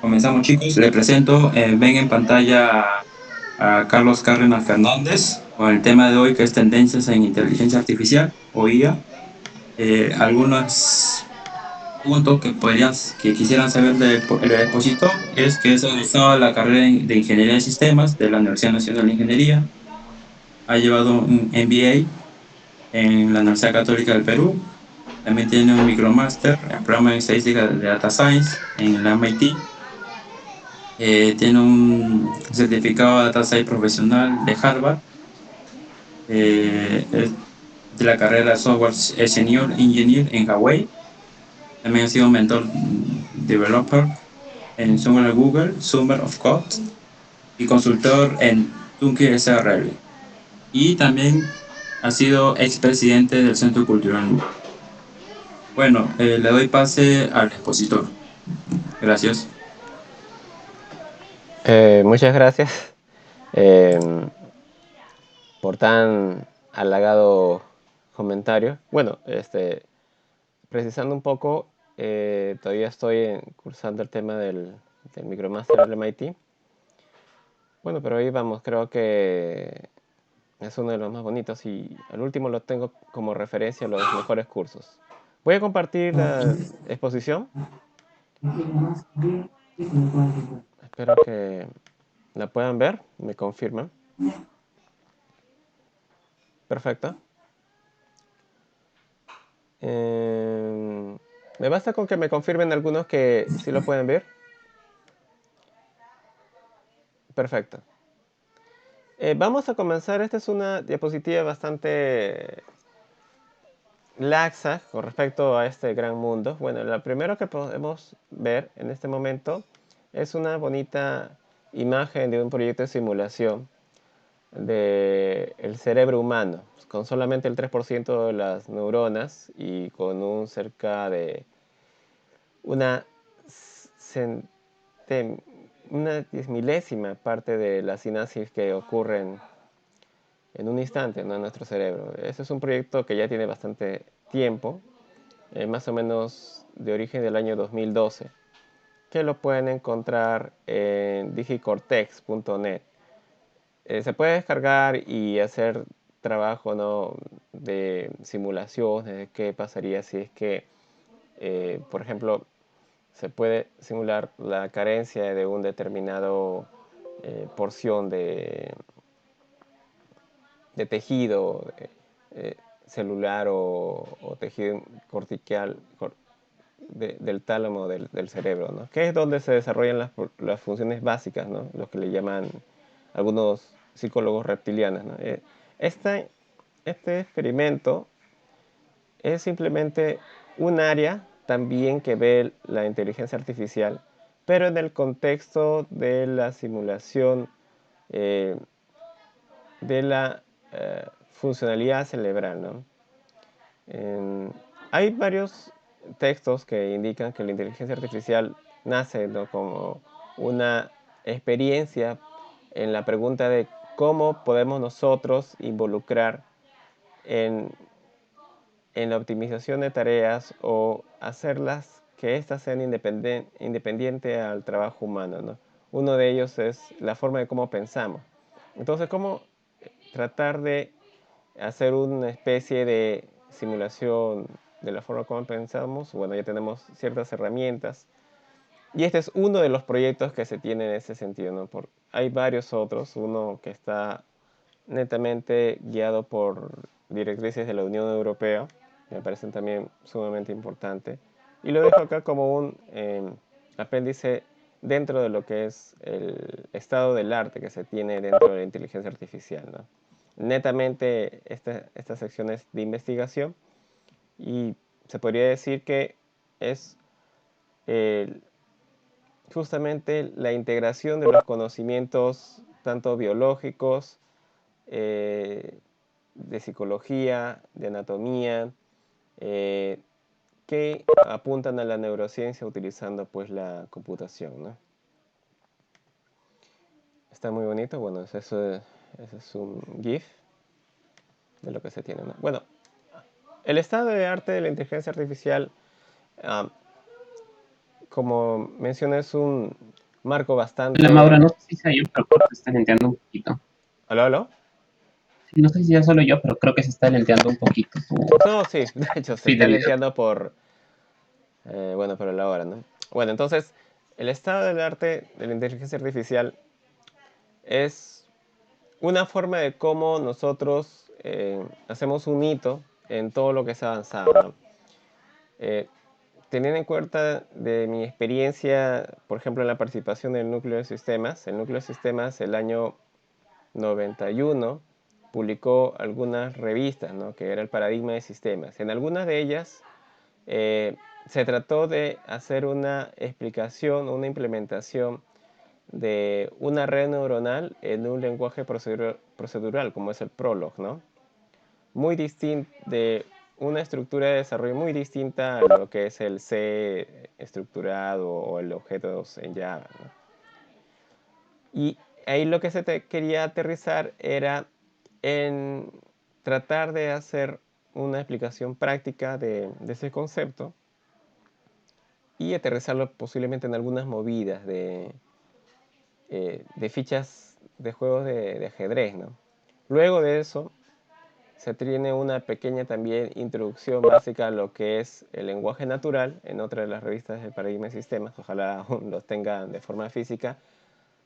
Comenzamos, chicos. Le presento, ven en pantalla a Carlos Cárdenas Fernández con el tema de hoy que es tendencias en inteligencia artificial o IA. Algunos puntos que quisieran saber del expositor es que es egresado de la carrera de Ingeniería de Sistemas de la Universidad Nacional de Ingeniería. Ha llevado un MBA en la Universidad Católica del Perú. También tiene un micromaster en programa de estadística de Data Science en la MIT. Tiene un certificado de Data Science profesional de Harvard. Es de la carrera de Software Senior Engineer en Hawaii. También ha sido mentor developer en Summer Google, Summer of Code y consultor en Tunki SRL. Y también ha sido expresidente del Centro Cultural NU. Bueno, le doy pase al expositor. Gracias. Muchas gracias eh, por tan halagado comentario. Bueno, precisando un poco, todavía estoy cursando el tema del micromaster del MIT. Bueno, pero ahí vamos, creo que es uno de los más bonitos y al último lo tengo como referencia a los mejores cursos. Voy a compartir la exposición. Espero que la puedan ver, me confirman. Perfecto. Me basta con que me confirmen algunos que sí lo pueden ver. Perfecto. Vamos a comenzar. Esta es una diapositiva bastante laxa con respecto a este gran mundo. Bueno, lo primero que podemos ver en este momento es una bonita imagen de un proyecto de simulación del cerebro humano, con solamente el 3% de las neuronas y con un cerca de una, una 10 milésima parte de la sinapsis que ocurren en un instante, ¿no?, en nuestro cerebro. Ese es un proyecto que ya tiene bastante tiempo, más o menos de origen del año 2012, que lo pueden encontrar en digicortex.net. Se puede descargar y hacer trabajo, ¿no?, de simulación de qué pasaría si es que, por ejemplo, se puede simular la carencia de un determinado porción de tejido celular o tejido cortical del tálamo del cerebro, ¿no?, que es donde se desarrollan las funciones básicas, ¿no?, lo que le llaman algunos psicólogos reptilianos, ¿no? Este, este experimento es simplemente un área también que ve la inteligencia artificial, pero en el contexto de la simulación eh, de la funcionalidad cerebral, ¿no? Hay varios textos que indican que la inteligencia artificial nace, ¿no?, como una experiencia en la pregunta de cómo podemos nosotros involucrar en en la optimización de tareas o hacerlas que éstas sean independientes al trabajo humano, ¿no? Uno de ellos es la forma de cómo pensamos. Entonces, cómo tratar de hacer una especie de simulación de la forma como pensamos. Bueno, ya tenemos ciertas herramientas y este es uno de los proyectos que se tiene en ese sentido, ¿no? Hay varios otros, uno que está netamente guiado por directrices de la Unión Europea, que me parecen también sumamente importantes. Y lo dejo acá como un apéndice dentro de lo que es el estado del arte que se tiene dentro de la inteligencia artificial, ¿no? Netamente esta sección es de investigación y se podría decir que es eh, justamente la integración de los conocimientos tanto biológicos, eh, de psicología, de anatomía, eh, que apuntan a la neurociencia utilizando pues la computación, ¿no? Está muy bonito. Bueno, ese es un GIF de lo que se tiene, ¿no? Bueno, el estado de arte de la inteligencia artificial, como mencioné, es un marco Hola Mauro, bastante... no sé si sea yo, pero creo que se está lenteando un poquito. ¿Aló, aló? Sí, no sé si sea solo yo, pero creo que se está lenteando un poquito No, sí, de hecho, tu se feed de está video. lenteando por... bueno, por la hora, ¿no? Bueno, entonces, el estado del arte de la inteligencia artificial es una forma de cómo nosotros hacemos un hito en todo lo que se ha avanzado, ¿no? Eh, Teniendo en cuenta de mi experiencia, por ejemplo, en la participación del núcleo de sistemas, el núcleo de sistemas el año 91 publicó algunas revistas, ¿no? Que era el paradigma de sistemas. En algunas de ellas eh, se trató de hacer una explicación, una implementación de una red neuronal en un lenguaje procedural como es el Prolog, ¿no? Muy distinto, de una estructura de desarrollo muy distinta a lo que es el C estructurado o el objetos en Java, ¿no? Y ahí lo que quería aterrizar era en tratar de hacer una explicación práctica de ese concepto y aterrizarlo posiblemente en algunas movidas de fichas de juegos de ajedrez, ¿no? Luego de eso, se tiene una pequeña también introducción básica a lo que es el lenguaje natural en otra de las revistas del Paradigma de Sistemas, ojalá aún los tengan de forma física,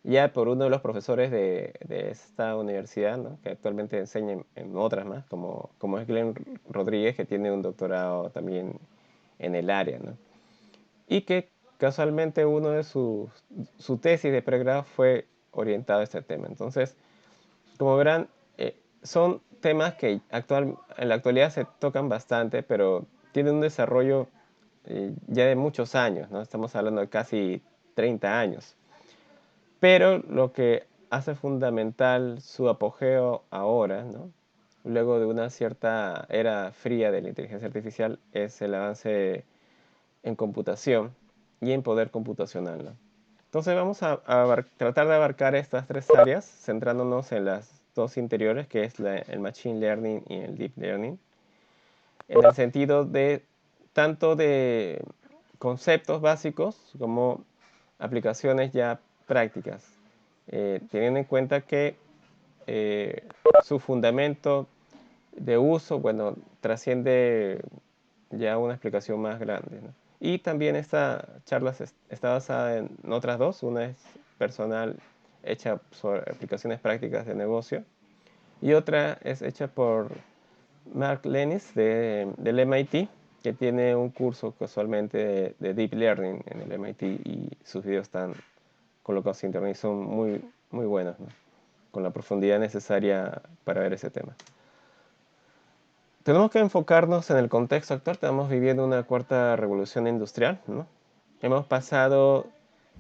ya por uno de los profesores de esta universidad, ¿no? Que actualmente enseña en otras más, como es Glenn Rodríguez, que tiene un doctorado también en el área, ¿no? Y que casualmente uno de su tesis de pregrado fue orientado a este tema. Entonces, como verán, son temas que en la actualidad se tocan bastante, pero tienen un desarrollo ya de muchos años, ¿no? Estamos hablando de casi 30 años. Pero lo que hace fundamental su apogeo ahora, ¿no? Luego de una cierta era fría de la inteligencia artificial, es el avance en computación y en poder computacional, ¿no? Entonces vamos a tratar de abarcar estas tres áreas, centrándonos en las dos interiores, que es el Machine Learning y el Deep Learning, en el sentido de tanto de conceptos básicos como aplicaciones ya prácticas, teniendo en cuenta que su fundamento de uso, bueno, trasciende ya una explicación más grande, ¿no? Y también esta charla está basada en otras dos. Una es personal, hecha sobre aplicaciones prácticas de negocio. Y otra es hecha por Mark Lennis del MIT, que tiene un curso casualmente de Deep Learning en el MIT y sus videos están colocados en internet y son muy, muy buenos, ¿no? Con la profundidad necesaria para ver ese tema. Tenemos que enfocarnos en el contexto actual. Estamos viviendo una cuarta revolución industrial, ¿no? Hemos pasado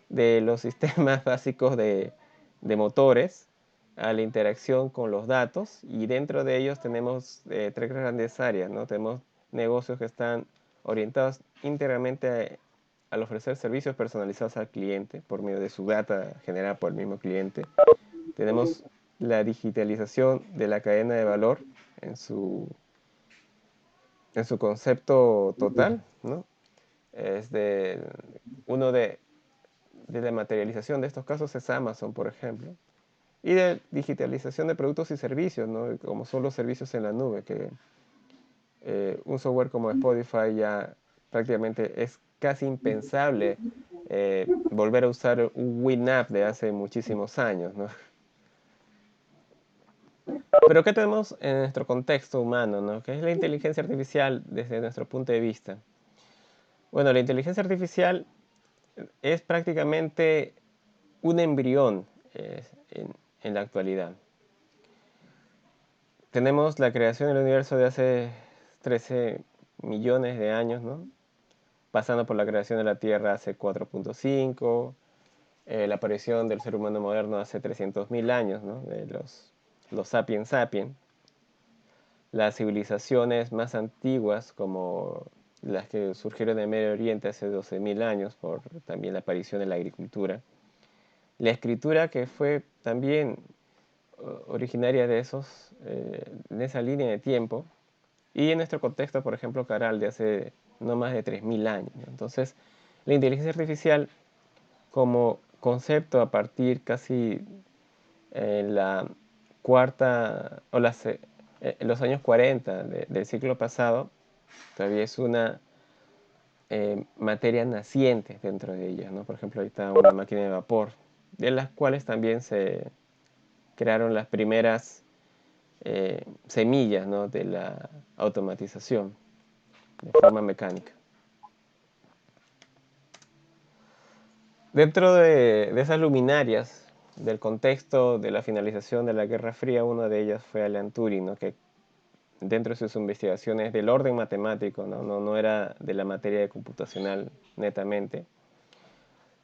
de los sistemas básicos de motores a la interacción con los datos y dentro de ellos tenemos tres grandes áreas, ¿no? Tenemos negocios que están orientados íntegramente al ofrecer servicios personalizados al cliente por medio de su data generada por el mismo cliente. Tenemos la digitalización de la cadena de valor en su concepto total, ¿no? Es de uno de la materialización de estos casos es Amazon, por ejemplo, y de digitalización de productos y servicios, ¿no? Como son los servicios en la nube, que un software como Spotify ya prácticamente es casi impensable volver a usar un Winamp de hace muchísimos años, ¿no? Pero ¿qué tenemos en nuestro contexto humano, ¿no? ¿Qué es la inteligencia artificial desde nuestro punto de vista? Bueno, la inteligencia artificial es prácticamente un embrión en la actualidad. Tenemos la creación del universo de hace 13 millones de años, ¿no? Pasando por la creación de la Tierra hace 4.5, la aparición del ser humano moderno hace 300.000 años, ¿no? De los sapiens sapiens. Las civilizaciones más antiguas, como las que surgieron en Medio Oriente hace 12.000 años, por también la aparición de la agricultura. La escritura que fue también originaria de en esa línea de tiempo, y en nuestro contexto, por ejemplo, Caral, de hace no más de 3.000 años, ¿no? Entonces, la inteligencia artificial como concepto a partir casi en la cuarta o en los años 40 del siglo pasado. Todavía es una materia naciente dentro de ellas, ¿no? Por ejemplo, ahorita una máquina de vapor, de las cuales también se crearon las primeras semillas, ¿no?, de la automatización de forma mecánica. Dentro de esas luminarias del contexto de la finalización de la Guerra Fría, una de ellas fue Alan Turing, ¿no?, que dentro de sus investigaciones del orden matemático, no era de la materia de computacional netamente,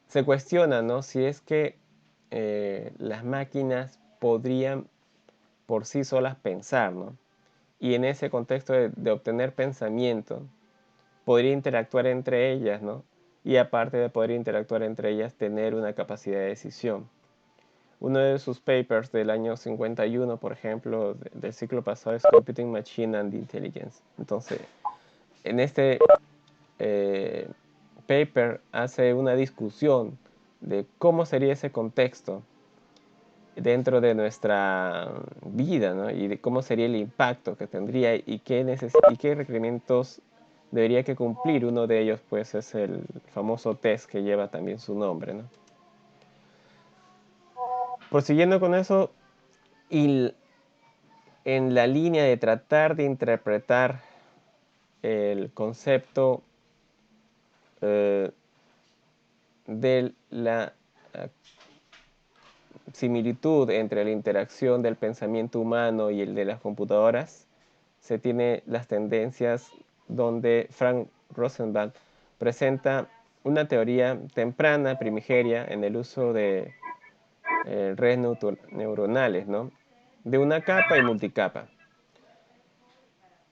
se cuestiona, ¿no?, si es que las máquinas podrían por sí solas pensar, ¿no? Y en ese contexto de obtener pensamiento, podría interactuar entre ellas, ¿no? Y aparte de poder interactuar entre ellas, tener una capacidad de decisión. Uno de sus papers del año 51, por ejemplo, del siglo pasado, es Computing Machine and Intelligence. Entonces, en este paper hace una discusión de cómo sería ese contexto dentro de nuestra vida, ¿no? Y de cómo sería el impacto que tendría y qué requerimientos debería que cumplir. Uno de ellos, pues, es el famoso test que lleva también su nombre, ¿no? Prosiguiendo con eso, y en la línea de tratar de interpretar el concepto de la similitud entre la interacción del pensamiento humano y el de las computadoras, se tiene las tendencias donde Frank Rosenblatt presenta una teoría temprana, primigeria, en el uso de redes neuronales, ¿no?, de una capa y multicapa.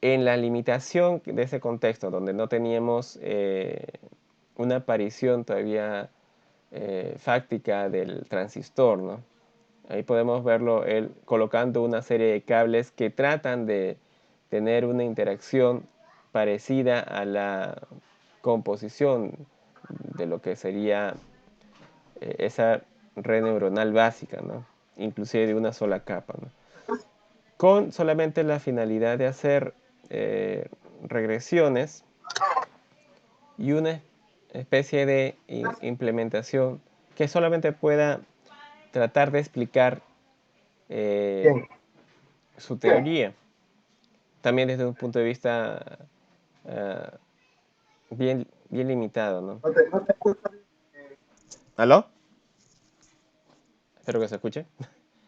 En la limitación de ese contexto, donde no teníamos una aparición todavía fáctica del transistor, ¿no? Ahí podemos verlo él colocando una serie de cables que tratan de tener una interacción parecida a la composición de lo que sería esa red neuronal básica, ¿no?, inclusive de una sola capa, ¿no?, con solamente la finalidad de hacer regresiones y una especie de implementación que solamente pueda tratar de explicar su teoría, también desde un punto de vista bien limitado, ¿no? ¿Aló? Espero que se escuche.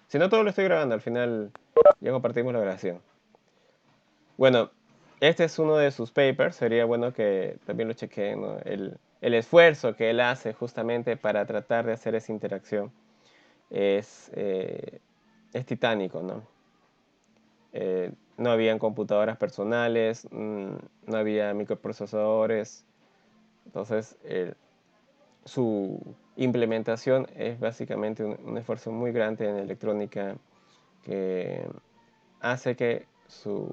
Si no, todo lo estoy grabando, al final ya compartimos la grabación. Bueno, este es uno de sus papers, sería bueno que también lo chequeen, ¿no? El esfuerzo que él hace justamente para tratar de hacer esa interacción es titánico, ¿no? No habían computadoras personales, no había microprocesadores, entonces su implementación es básicamente un esfuerzo muy grande en electrónica que hace que sus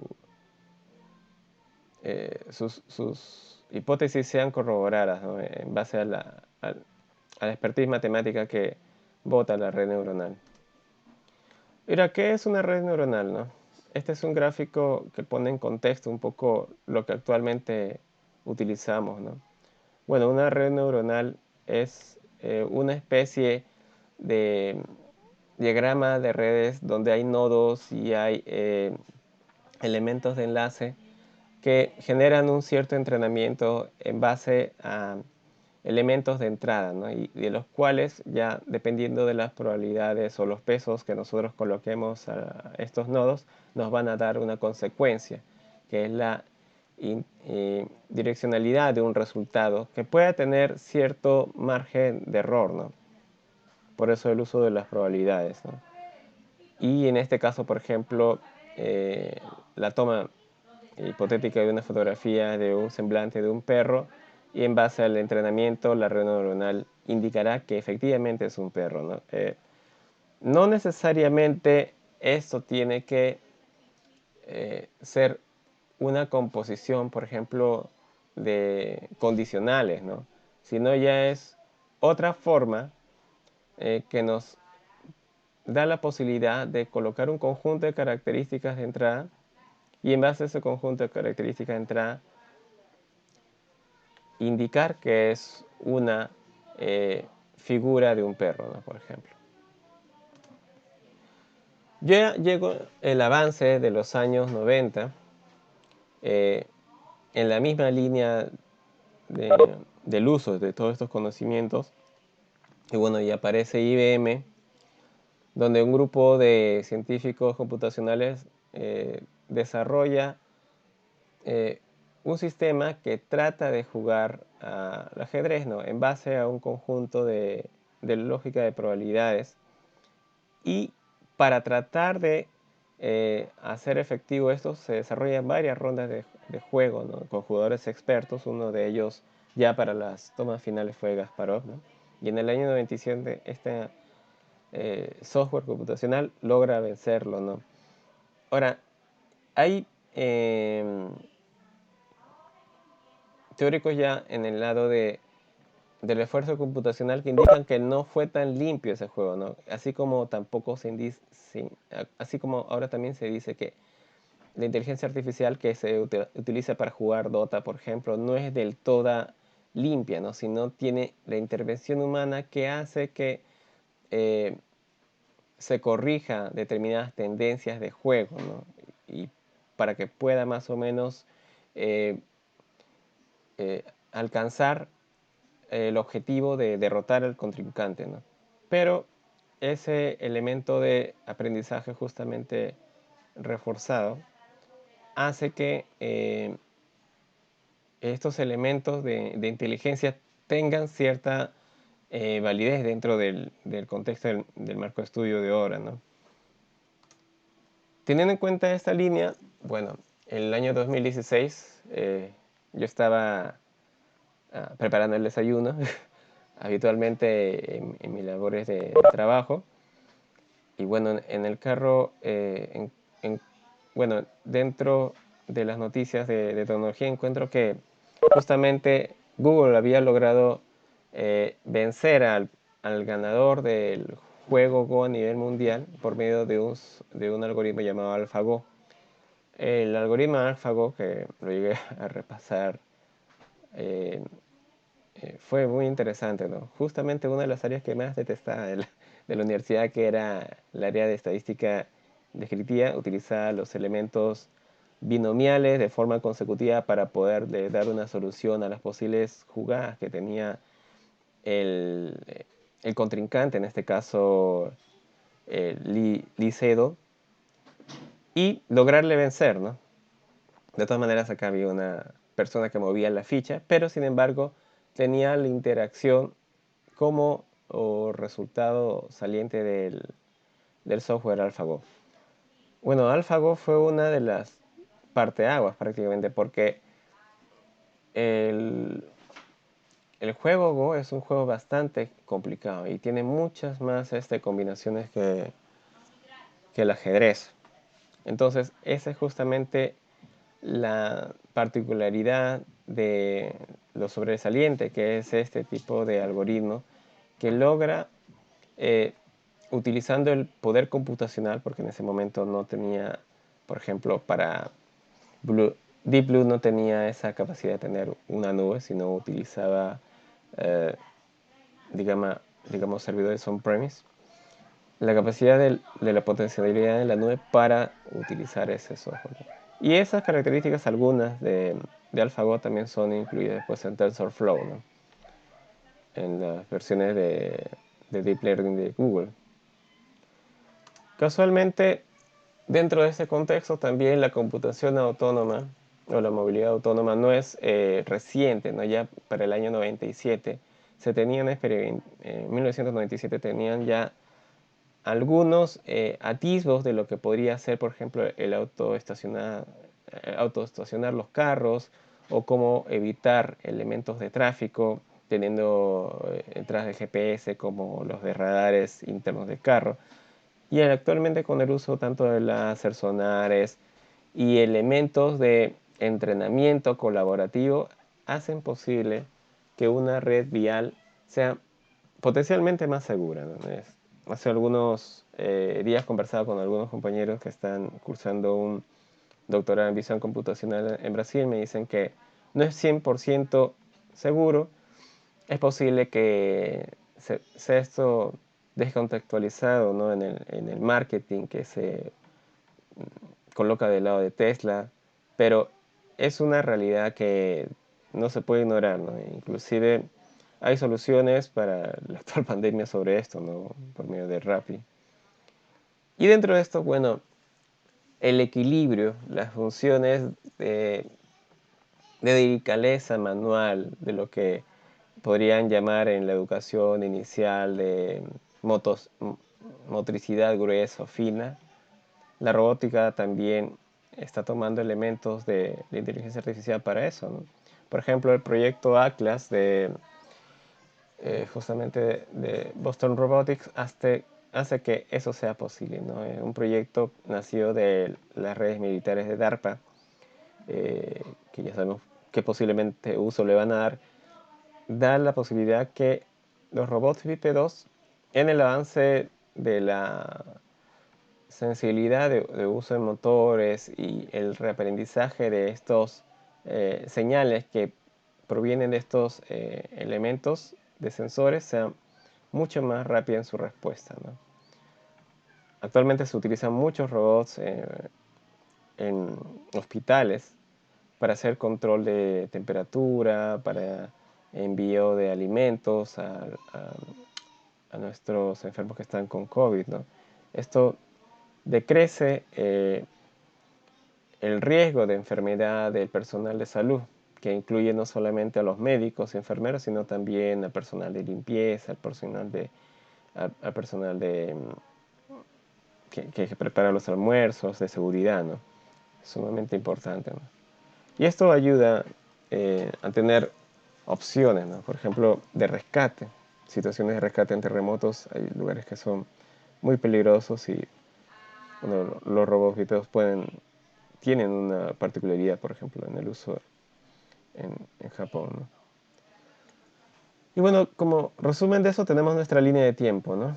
hipótesis sean corroboradas, ¿no?, en base a la expertise matemática que bota la red neuronal. Mira, ¿qué es una red neuronal, no? Este es un gráfico que pone en contexto un poco lo que actualmente utilizamos, ¿no? Bueno, una red neuronal es una especie de diagrama de redes donde hay nodos y hay elementos de enlace que generan un cierto entrenamiento en base a elementos de entrada, ¿no?, y de los cuales ya dependiendo de las probabilidades o los pesos que nosotros coloquemos a estos nodos, nos van a dar una consecuencia, que es la direccionalidad de un resultado que pueda tener cierto margen de error, ¿no? Por eso el uso de las probabilidades, ¿no? Y en este caso, por ejemplo, la toma hipotética de una fotografía de un semblante de un perro, y en base al entrenamiento la red neuronal indicará que efectivamente es un perro, ¿no? No necesariamente esto tiene que ser una composición, por ejemplo, de condicionales, ¿no?, sino ya es otra forma que nos da la posibilidad de colocar un conjunto de características de entrada y en base a ese conjunto de características de entrada indicar que es una figura de un perro, ¿no? Por ejemplo. Ya llegó el avance de los años 90 en la misma línea del uso de todos estos conocimientos. Y bueno, y aparece IBM, donde un grupo de científicos computacionales desarrolla un sistema que trata de jugar al ajedrez, ¿no? En base a un conjunto de lógica de probabilidades. Y para tratar de hacer efectivo esto, se desarrollan varias rondas de juego, ¿no? Con jugadores expertos. Uno de ellos ya para las tomas finales fue Kasparov, ¿no? Y en el año 97 este software computacional logra vencerlo, ¿no? Ahora, hay teóricos ya en el lado del esfuerzo computacional que indican que no fue tan limpio ese juego, ¿no? Así como tampoco así como ahora también se dice que la inteligencia artificial que se utiliza para jugar Dota, por ejemplo, no es del todo limpia, ¿no? Sino tiene la intervención humana que hace que se corrija determinadas tendencias de juego, ¿no? Y para que pueda más o menos alcanzar el objetivo de derrotar al contrincante, ¿no? Pero ese elemento de aprendizaje justamente reforzado hace que estos elementos de inteligencia tengan cierta validez dentro del contexto del marco de estudio de obra, ¿no? Teniendo en cuenta esta línea, bueno, en el año 2016 yo estaba preparando el desayuno habitualmente en mis labores de trabajo. Y bueno, en el carro, bueno, dentro de las noticias de tecnología encuentro que justamente Google había logrado vencer al ganador del juego Go a nivel mundial por medio de un algoritmo llamado AlphaGo. El algoritmo AlphaGo, que lo llegué a repasar, fue muy interesante, ¿no? Justamente una de las áreas que más detestaba de la universidad, que era el área de estadística descriptiva, utilizaba los elementos binomiales de forma consecutiva para poder dar una solución a las posibles jugadas que tenía el, el contrincante, en este caso Lee Sedol, y lograrle vencer, ¿no? De todas maneras, acá había una persona que movía la ficha, pero sin embargo tenía la interacción como resultado saliente del software AlphaGo. Bueno, AlphaGo fue una de las parteaguas prácticamente, porque el juego Go es un juego bastante complicado y tiene muchas más combinaciones que el ajedrez. Entonces, esa es justamente la particularidad de lo sobresaliente que es este tipo de algoritmo, que logra, utilizando el poder computacional, porque en ese momento no tenía, por ejemplo, Deep Blue no tenía esa capacidad de tener una nube, sino utilizaba, eh, digamos, servidores on-premise, la capacidad de la potencialidad de la nube para utilizar ese software. Y esas características, algunas de AlphaGo, también son incluidas después en TensorFlow, ¿no? En las versiones de Deep Learning de Google. Casualmente, dentro de ese contexto, también la computación autónoma o la movilidad autónoma no es reciente, ¿no? Ya para el año 97 se tenían en 1997 tenían ya algunos atisbos de lo que podría ser, por ejemplo, el autoestacionar los carros, o cómo evitar elementos de tráfico teniendo detrás del GPS como los de radares internos del carro. Y actualmente, con el uso tanto de láser, sonares y elementos de entrenamiento colaborativo, hacen posible que una red vial sea potencialmente más segura, ¿no? Hace algunos días conversaba con algunos compañeros que están cursando un doctorado en visión computacional en Brasil. Me dicen que no es 100% seguro. Es posible que sea esto descontextualizado, ¿no? En el marketing que se coloca del lado de Tesla, pero es una realidad que no se puede ignorar, ¿no? Inclusive hay soluciones para la actual pandemia sobre esto, ¿no? Por medio de Rappi. Y dentro de esto, bueno, el equilibrio, las funciones de delicadeza manual, de lo que podrían llamar en la educación inicial de motricidad gruesa o fina. La robótica también está tomando elementos de la inteligencia artificial para eso, ¿no? Por ejemplo, el proyecto Atlas justamente de Boston Robotics hace que eso sea posible, ¿no? Un proyecto nacido de las redes militares de DARPA, que ya sabemos qué posiblemente uso le van a dar, da la posibilidad que los robots bípedos, en el avance de la sensibilidad de uso de motores y el reaprendizaje de estos señales que provienen de estos elementos de sensores, sean mucho más rápida en su respuesta, ¿no? Actualmente se utilizan muchos robots en hospitales para hacer control de temperatura, para envío de alimentos a nuestros enfermos que están con COVID, ¿no? Esto decrece el riesgo de enfermedad del personal de salud, que incluye no solamente a los médicos y enfermeros, sino también al personal de limpieza, al personal que prepara los almuerzos, de seguridad, ¿no? Sumamente importante, ¿no? Y esto ayuda a tener opciones, ¿no? Por ejemplo, de rescate, situaciones de rescate en terremotos. Hay lugares que son muy peligrosos y bueno, los robots bípedos tienen una particularidad, por ejemplo, en el uso en Japón, ¿no? Y bueno, como resumen de eso tenemos nuestra línea de tiempo, ¿no?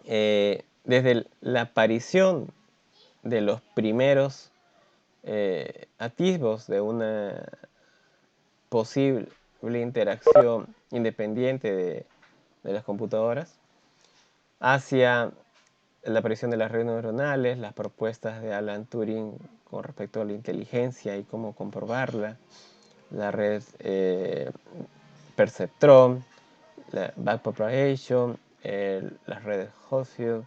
Desde la aparición de los primeros atisbos de una posible interacción independiente de las computadoras, hacia la aparición de las redes neuronales, las propuestas de Alan Turing con respecto a la inteligencia y cómo comprobarla, la red Perceptron, la Backpropagation, las redes Hochschild,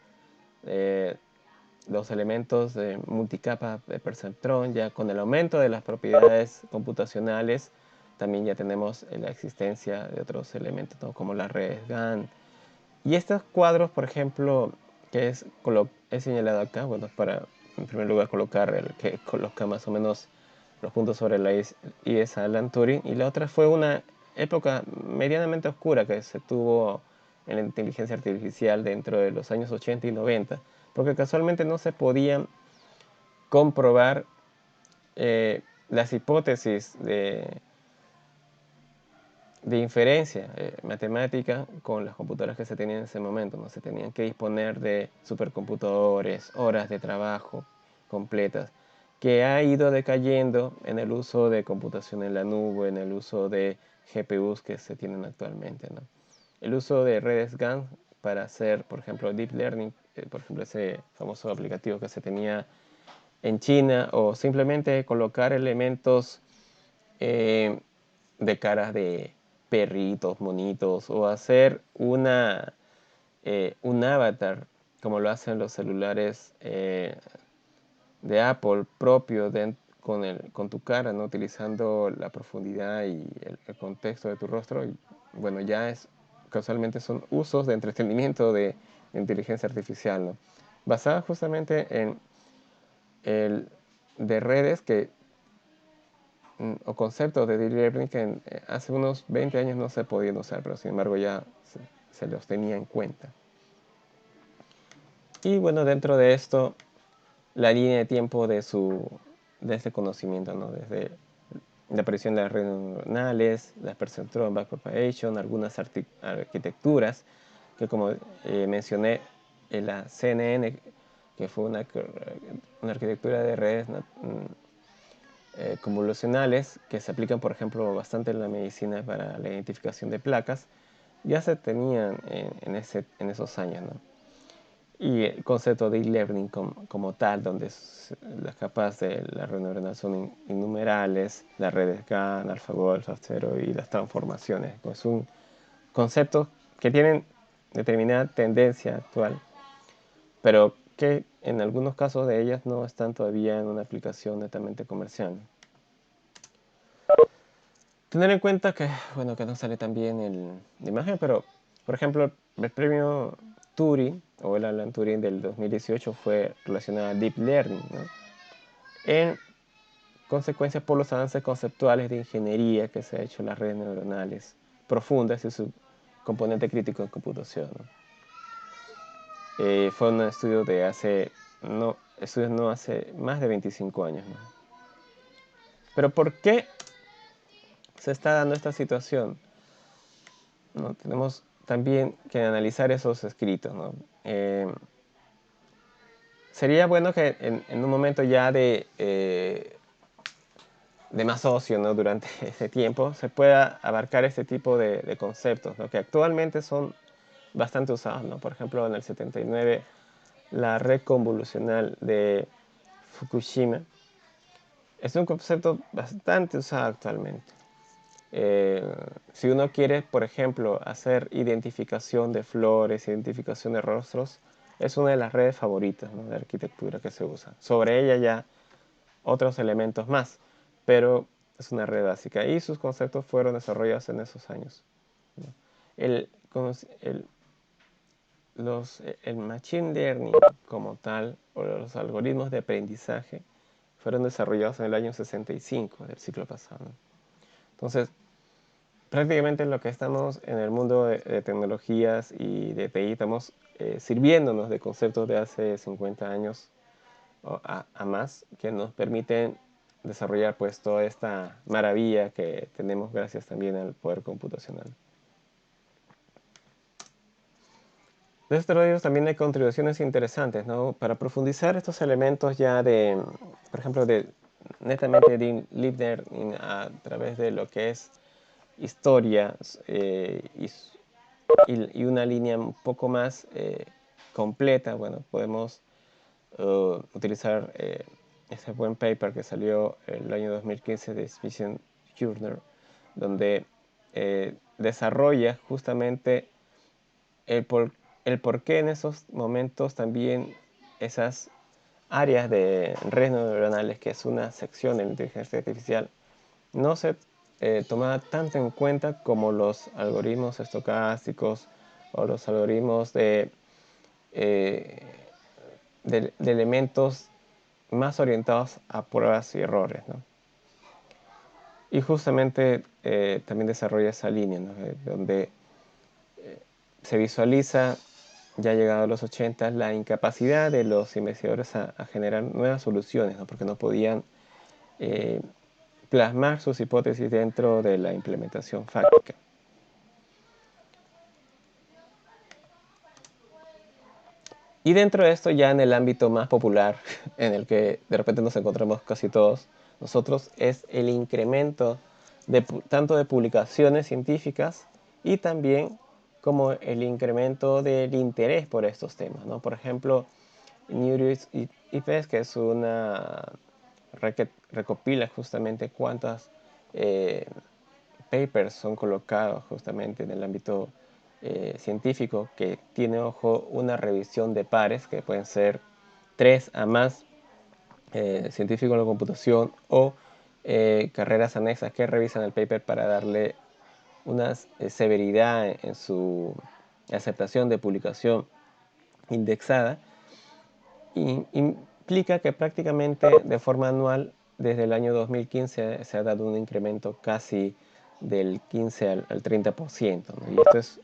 los elementos de multicapa de perceptrón. Ya con el aumento de las propiedades computacionales también ya tenemos la existencia de otros elementos, ¿no? Como las redes GAN. Y estos cuadros, por ejemplo, que he señalado acá, bueno, para en primer lugar colocar el que coloca más o menos los puntos sobre la I es Alan Turing, y la otra fue una época medianamente oscura que se tuvo en la inteligencia artificial dentro de los años 80 y 90, porque casualmente no se podían comprobar las hipótesis de inferencia matemática con las computadoras que se tenían en ese momento, ¿no? Se tenían que disponer de supercomputadores, horas de trabajo completas, que ha ido decayendo en el uso de computación en la nube, en el uso de GPUs que se tienen actualmente, ¿no? El uso de redes GAN para hacer, por ejemplo, Deep Learning, por ejemplo, ese famoso aplicativo que se tenía en China, o simplemente colocar elementos de caras de perritos, monitos, o hacer un avatar, como lo hacen los celulares de Apple propio con tu cara, ¿no? Utilizando la profundidad y el contexto de tu rostro. Y bueno, casualmente son usos de entretenimiento de inteligencia artificial, ¿no? Basada justamente en de redes o conceptos de deep learning que hace unos 20 años no se podían usar, pero sin embargo ya se los tenía en cuenta. Y bueno, dentro de esto, la línea de tiempo de este conocimiento, ¿no? Desde la aparición de las redes neuronales, la perceptron backpropagation, algunas arquitecturas que, como mencioné, en la CNN, que fue una arquitectura de redes convolucionales que se aplican, por ejemplo, bastante en la medicina para la identificación de placas, ya se tenían en esos años, ¿no? Y el concepto de e-learning como tal, donde las capas de la red neuronal son innumerables, las redes GAN, AlphaGo, AlphaZero y las transformaciones. Pues son conceptos que tienen determinada tendencia actual, pero que en algunos casos de ellas no están todavía en una aplicación netamente comercial. Tener en cuenta que, bueno, que no sale tan bien la imagen, pero, por ejemplo, el premio Turing, o el Alan Turing del 2018, fue relacionado a Deep Learning, ¿no? En consecuencia por los avances conceptuales de ingeniería que se ha hecho en las redes neuronales profundas y su componente crítico en computación, ¿no? Fue un estudio de hace más de 25 años, ¿no? Pero ¿por qué se está dando esta situación? ¿No? Tenemos también que analizar esos escritos, ¿no? Sería bueno que en un momento ya de más ocio, ¿no? Durante ese tiempo se pueda abarcar este tipo de conceptos, ¿no? Que actualmente son bastante usados, ¿no? Por ejemplo, en el 79, la red convolucional de Fukushima es un concepto bastante usado actualmente. Si uno quiere, por ejemplo, hacer identificación de flores, identificación de rostros, es una de las redes favoritas, ¿no? De arquitectura que se usa. Sobre ella ya otros elementos más, pero es una red básica y sus conceptos fueron desarrollados en esos años, ¿no? El, el, el machine learning como tal, o los algoritmos de aprendizaje, fueron desarrollados en el año 65 del siglo pasado, ¿no? Entonces, prácticamente en lo que estamos en el mundo de tecnologías y de TI, estamos sirviéndonos de conceptos de hace 50 años o a más, que nos permiten desarrollar pues toda esta maravilla que tenemos gracias también al poder computacional. De estos rollos también hay contribuciones interesantes, ¿no? Para profundizar estos elementos ya de, por ejemplo, de netamente de Deep Learning a través de lo que es historia y una línea un poco más completa, bueno, podemos utilizar ese buen paper que salió el año 2015 de Smith Journal, donde desarrolla justamente el por qué en esos momentos también esas áreas de redes neuronales, que es una sección de la inteligencia artificial, no se tomaba tanto en cuenta como los algoritmos estocásticos o los algoritmos eh, de elementos más orientados a pruebas y errores, ¿no? Y justamente también desarrolla esa línea, ¿no? Donde se visualiza, ya llegado a los 80, la incapacidad de los investigadores a generar nuevas soluciones, ¿no? Porque no podían plasmar sus hipótesis dentro de la implementación fáctica. Y dentro de esto, ya en el ámbito más popular, en el que de repente nos encontramos casi todos nosotros, es el incremento tanto de publicaciones científicas y también como el incremento del interés por estos temas, ¿no? Por ejemplo, NeurIPS, que es una red que recopila justamente cuántas papers son colocados justamente en el ámbito científico, que tiene, ojo, una revisión de pares, que pueden ser 3 a más científicos en la computación o carreras anexas que revisan el paper para darle una severidad en su aceptación de publicación indexada, y implica que prácticamente de forma anual desde el año 2015 se ha dado un incremento casi del 15 al 30%, ¿no? Y esto es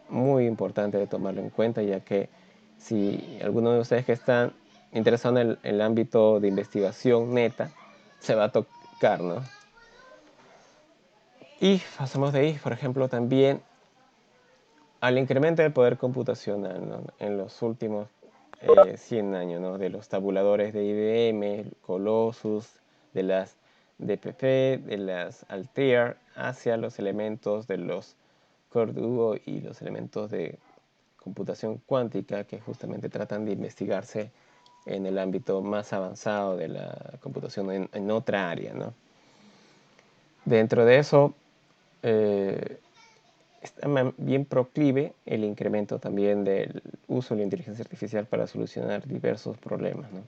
muy importante de tomarlo en cuenta, ya que si alguno de ustedes que están interesados en el ámbito de investigación neta, se va a tocar, ¿no? Y pasamos de ahí, por ejemplo, también al incremento del poder computacional, ¿no? En los últimos 100 años, ¿no? De los tabuladores de IBM, Colossus, de las DPP, de las Altair, hacia los elementos de los Core Duo y los elementos de computación cuántica que justamente tratan de investigarse en el ámbito más avanzado de la computación en otra área, ¿no? Dentro de eso, está bien proclive el incremento también del uso de la inteligencia artificial para solucionar diversos problemas, ¿no?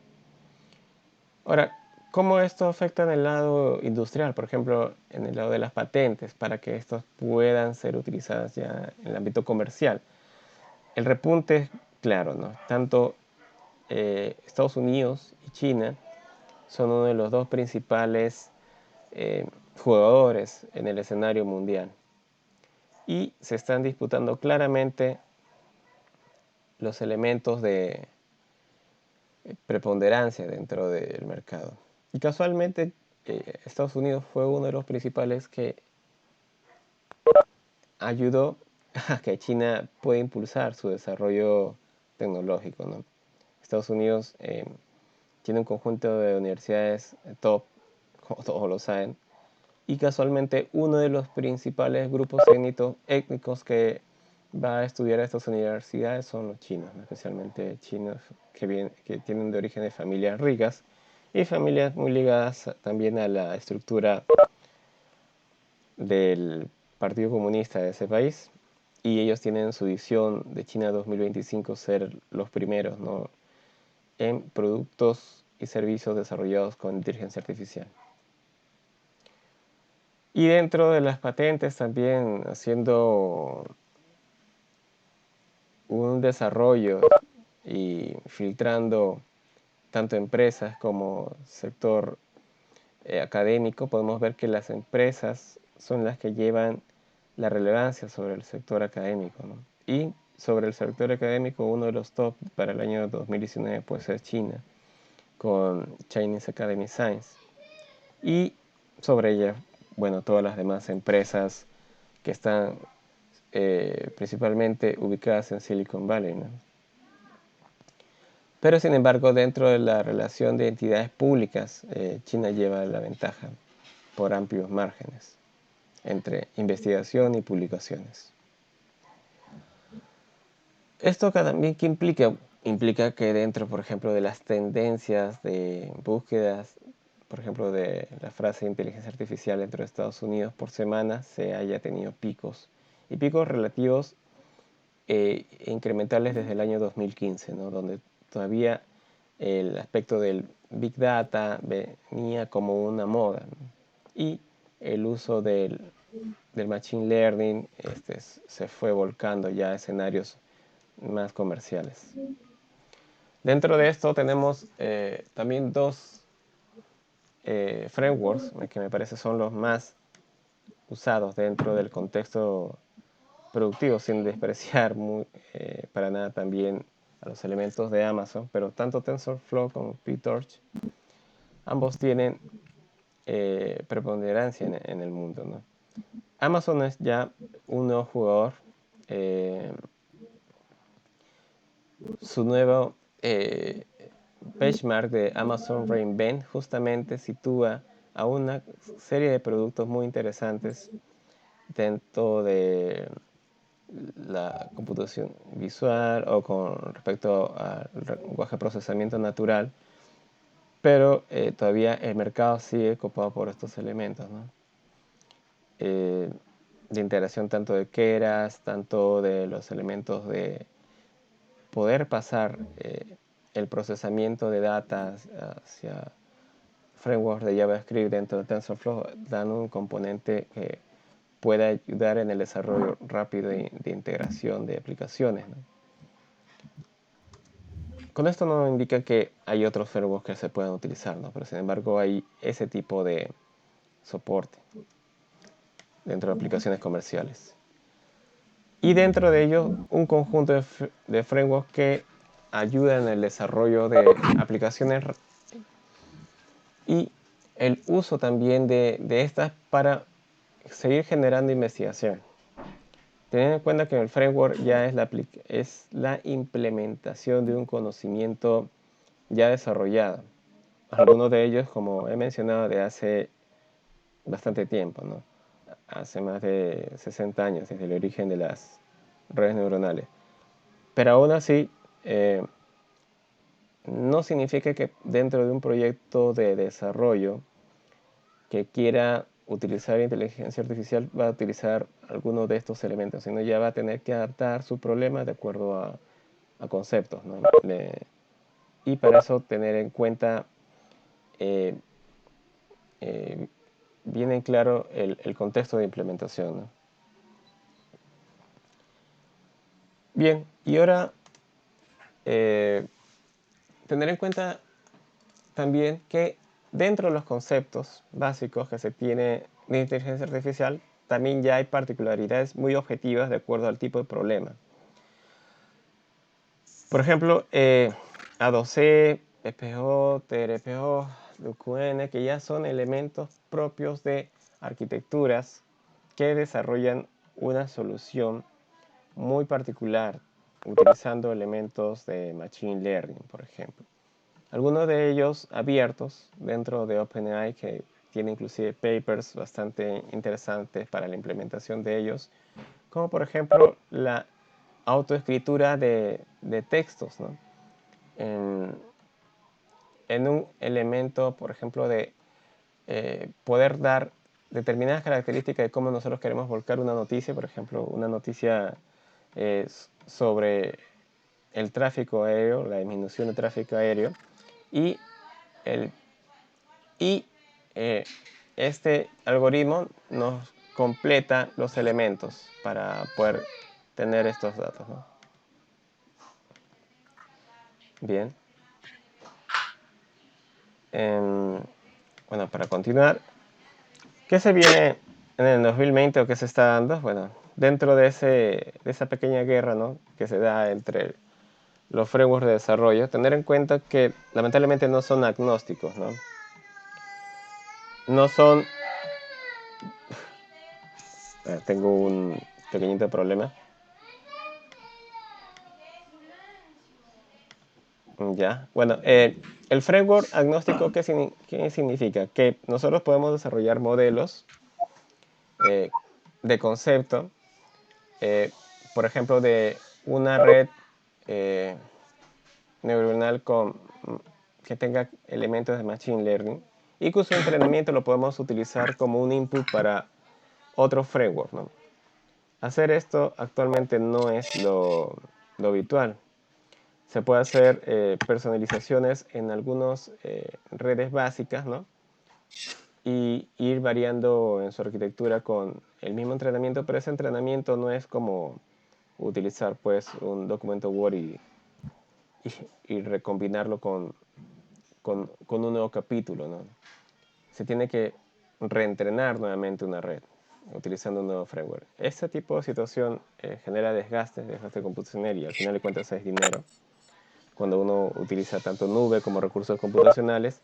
Ahora, ¿cómo esto afecta en el lado industrial? Por ejemplo, en el lado de las patentes, para que estos puedan ser utilizadas ya en el ámbito comercial. El repunte es claro, ¿no? Tanto Estados Unidos y China son uno de los dos principales jugadores en el escenario mundial. Y se están disputando claramente los elementos de preponderancia dentro del mercado. Y casualmente Estados Unidos fue uno de los principales que ayudó a que China pueda impulsar su desarrollo tecnológico, ¿no? Estados Unidos tiene un conjunto de universidades top, como todos lo saben, y casualmente uno de los principales grupos étnicos que va a estudiar a estas universidades son los chinos, ¿no? Especialmente chinos que tienen de origen de familias ricas y familias muy ligadas también a la estructura del Partido Comunista de ese país. Y ellos tienen su visión de China 2025 ser los primeros, ¿no? En productos y servicios desarrollados con inteligencia artificial. Y dentro de las patentes también haciendo un desarrollo y filtrando tanto empresas como sector académico, podemos ver que las empresas son las que llevan la relevancia sobre el sector académico, ¿no? Y sobre el sector académico, uno de los top para el año 2019 pues es China, con Chinese Academy Science. Y sobre ella, bueno, todas las demás empresas que están principalmente ubicadas en Silicon Valley, ¿no? Pero sin embargo, dentro de la relación de entidades públicas, China lleva la ventaja por amplios márgenes entre investigación y publicaciones. Esto también que implica que dentro, por ejemplo, de las tendencias de búsquedas, por ejemplo, de la frase inteligencia artificial dentro de Estados Unidos por semana, se haya tenido picos. Y picos relativos incrementales desde el año 2015, ¿no? Donde todavía el aspecto del Big Data venía como una moda, ¿no? Y el uso del Machine Learning se fue volcando ya a escenarios más comerciales. Dentro de esto tenemos también dos frameworks que me parece son los más usados dentro del contexto productivo, sin despreciar para nada también a los elementos de Amazon, pero tanto TensorFlow como PyTorch, ambos tienen preponderancia en el mundo, ¿no? Amazon es ya un nuevo jugador. Su nuevo benchmark de Amazon Reinvent justamente sitúa a una serie de productos muy interesantes dentro de la computación visual o con respecto al lenguaje de procesamiento natural, pero todavía el mercado sigue copado por estos elementos, ¿no? De integración tanto de Keras, tanto de los elementos de poder pasar el procesamiento de datos hacia frameworks de JavaScript dentro de TensorFlow, dan un componente que puede ayudar en el desarrollo rápido de integración de aplicaciones, ¿no? Con esto no indica que hay otros frameworks que se puedan utilizar, ¿no? Pero sin embargo hay ese tipo de soporte dentro de aplicaciones comerciales. Y dentro de ello un conjunto de frameworks que ayudan en el desarrollo de aplicaciones y el uso también de estas para seguir generando investigación. Teniendo en cuenta que el framework ya es la implementación de un conocimiento ya desarrollado. Algunos de ellos, como he mencionado, de hace bastante tiempo, ¿no? Hace más de 60 años, desde el origen de las redes neuronales. Pero aún así, no significa que dentro de un proyecto de desarrollo que quiera utilizar inteligencia artificial va a utilizar alguno de estos elementos, sino ya va a tener que adaptar su problema de acuerdo a conceptos, ¿no? Y para eso tener en cuenta eh, eh, bien en claro el contexto de implementación, ¿no? Bien, y ahora tener en cuenta también que dentro de los conceptos básicos que se tiene de inteligencia artificial, también ya hay particularidades muy objetivas de acuerdo al tipo de problema. Por ejemplo, A2C, PPO, TRPO, DQN, que ya son elementos propios de arquitecturas que desarrollan una solución muy particular utilizando elementos de Machine Learning, por ejemplo. Algunos de ellos abiertos dentro de OpenAI, que tiene inclusive papers bastante interesantes para la implementación de ellos, como por ejemplo la autoescritura de textos, ¿no? En un elemento, por ejemplo, de poder dar determinadas características de cómo nosotros queremos volcar una noticia, por ejemplo, una noticia sobre el tráfico aéreo, la disminución del tráfico aéreo, y, el, y este algoritmo nos completa los elementos para poder tener estos datos, ¿no? Bien. Bueno, para continuar, ¿qué se viene en el 2020 o qué se está dando? Bueno, dentro de esa pequeña guerra, ¿no?, que se da entre los frameworks de desarrollo, tener en cuenta que lamentablemente no son agnósticos, ¿no? No son... tengo un pequeñito problema. Ya, bueno, el framework agnóstico, ¿qué significa? Que nosotros podemos desarrollar modelos de concepto, por ejemplo, de una red neuronal que tenga elementos de Machine Learning y cuyo entrenamiento lo podemos utilizar como un input para otro framework, ¿no? Hacer esto actualmente no es lo habitual. Se puede hacer personalizaciones en algunas redes básicas, ¿no? Y ir variando en su arquitectura con el mismo entrenamiento, pero ese entrenamiento no es como utilizar pues un documento Word y recombinarlo con un nuevo capítulo, ¿no? Se tiene que reentrenar nuevamente una red utilizando un nuevo framework. Este tipo de situación genera desgaste computacional y al final de cuentas es dinero cuando uno utiliza tanto nube como recursos computacionales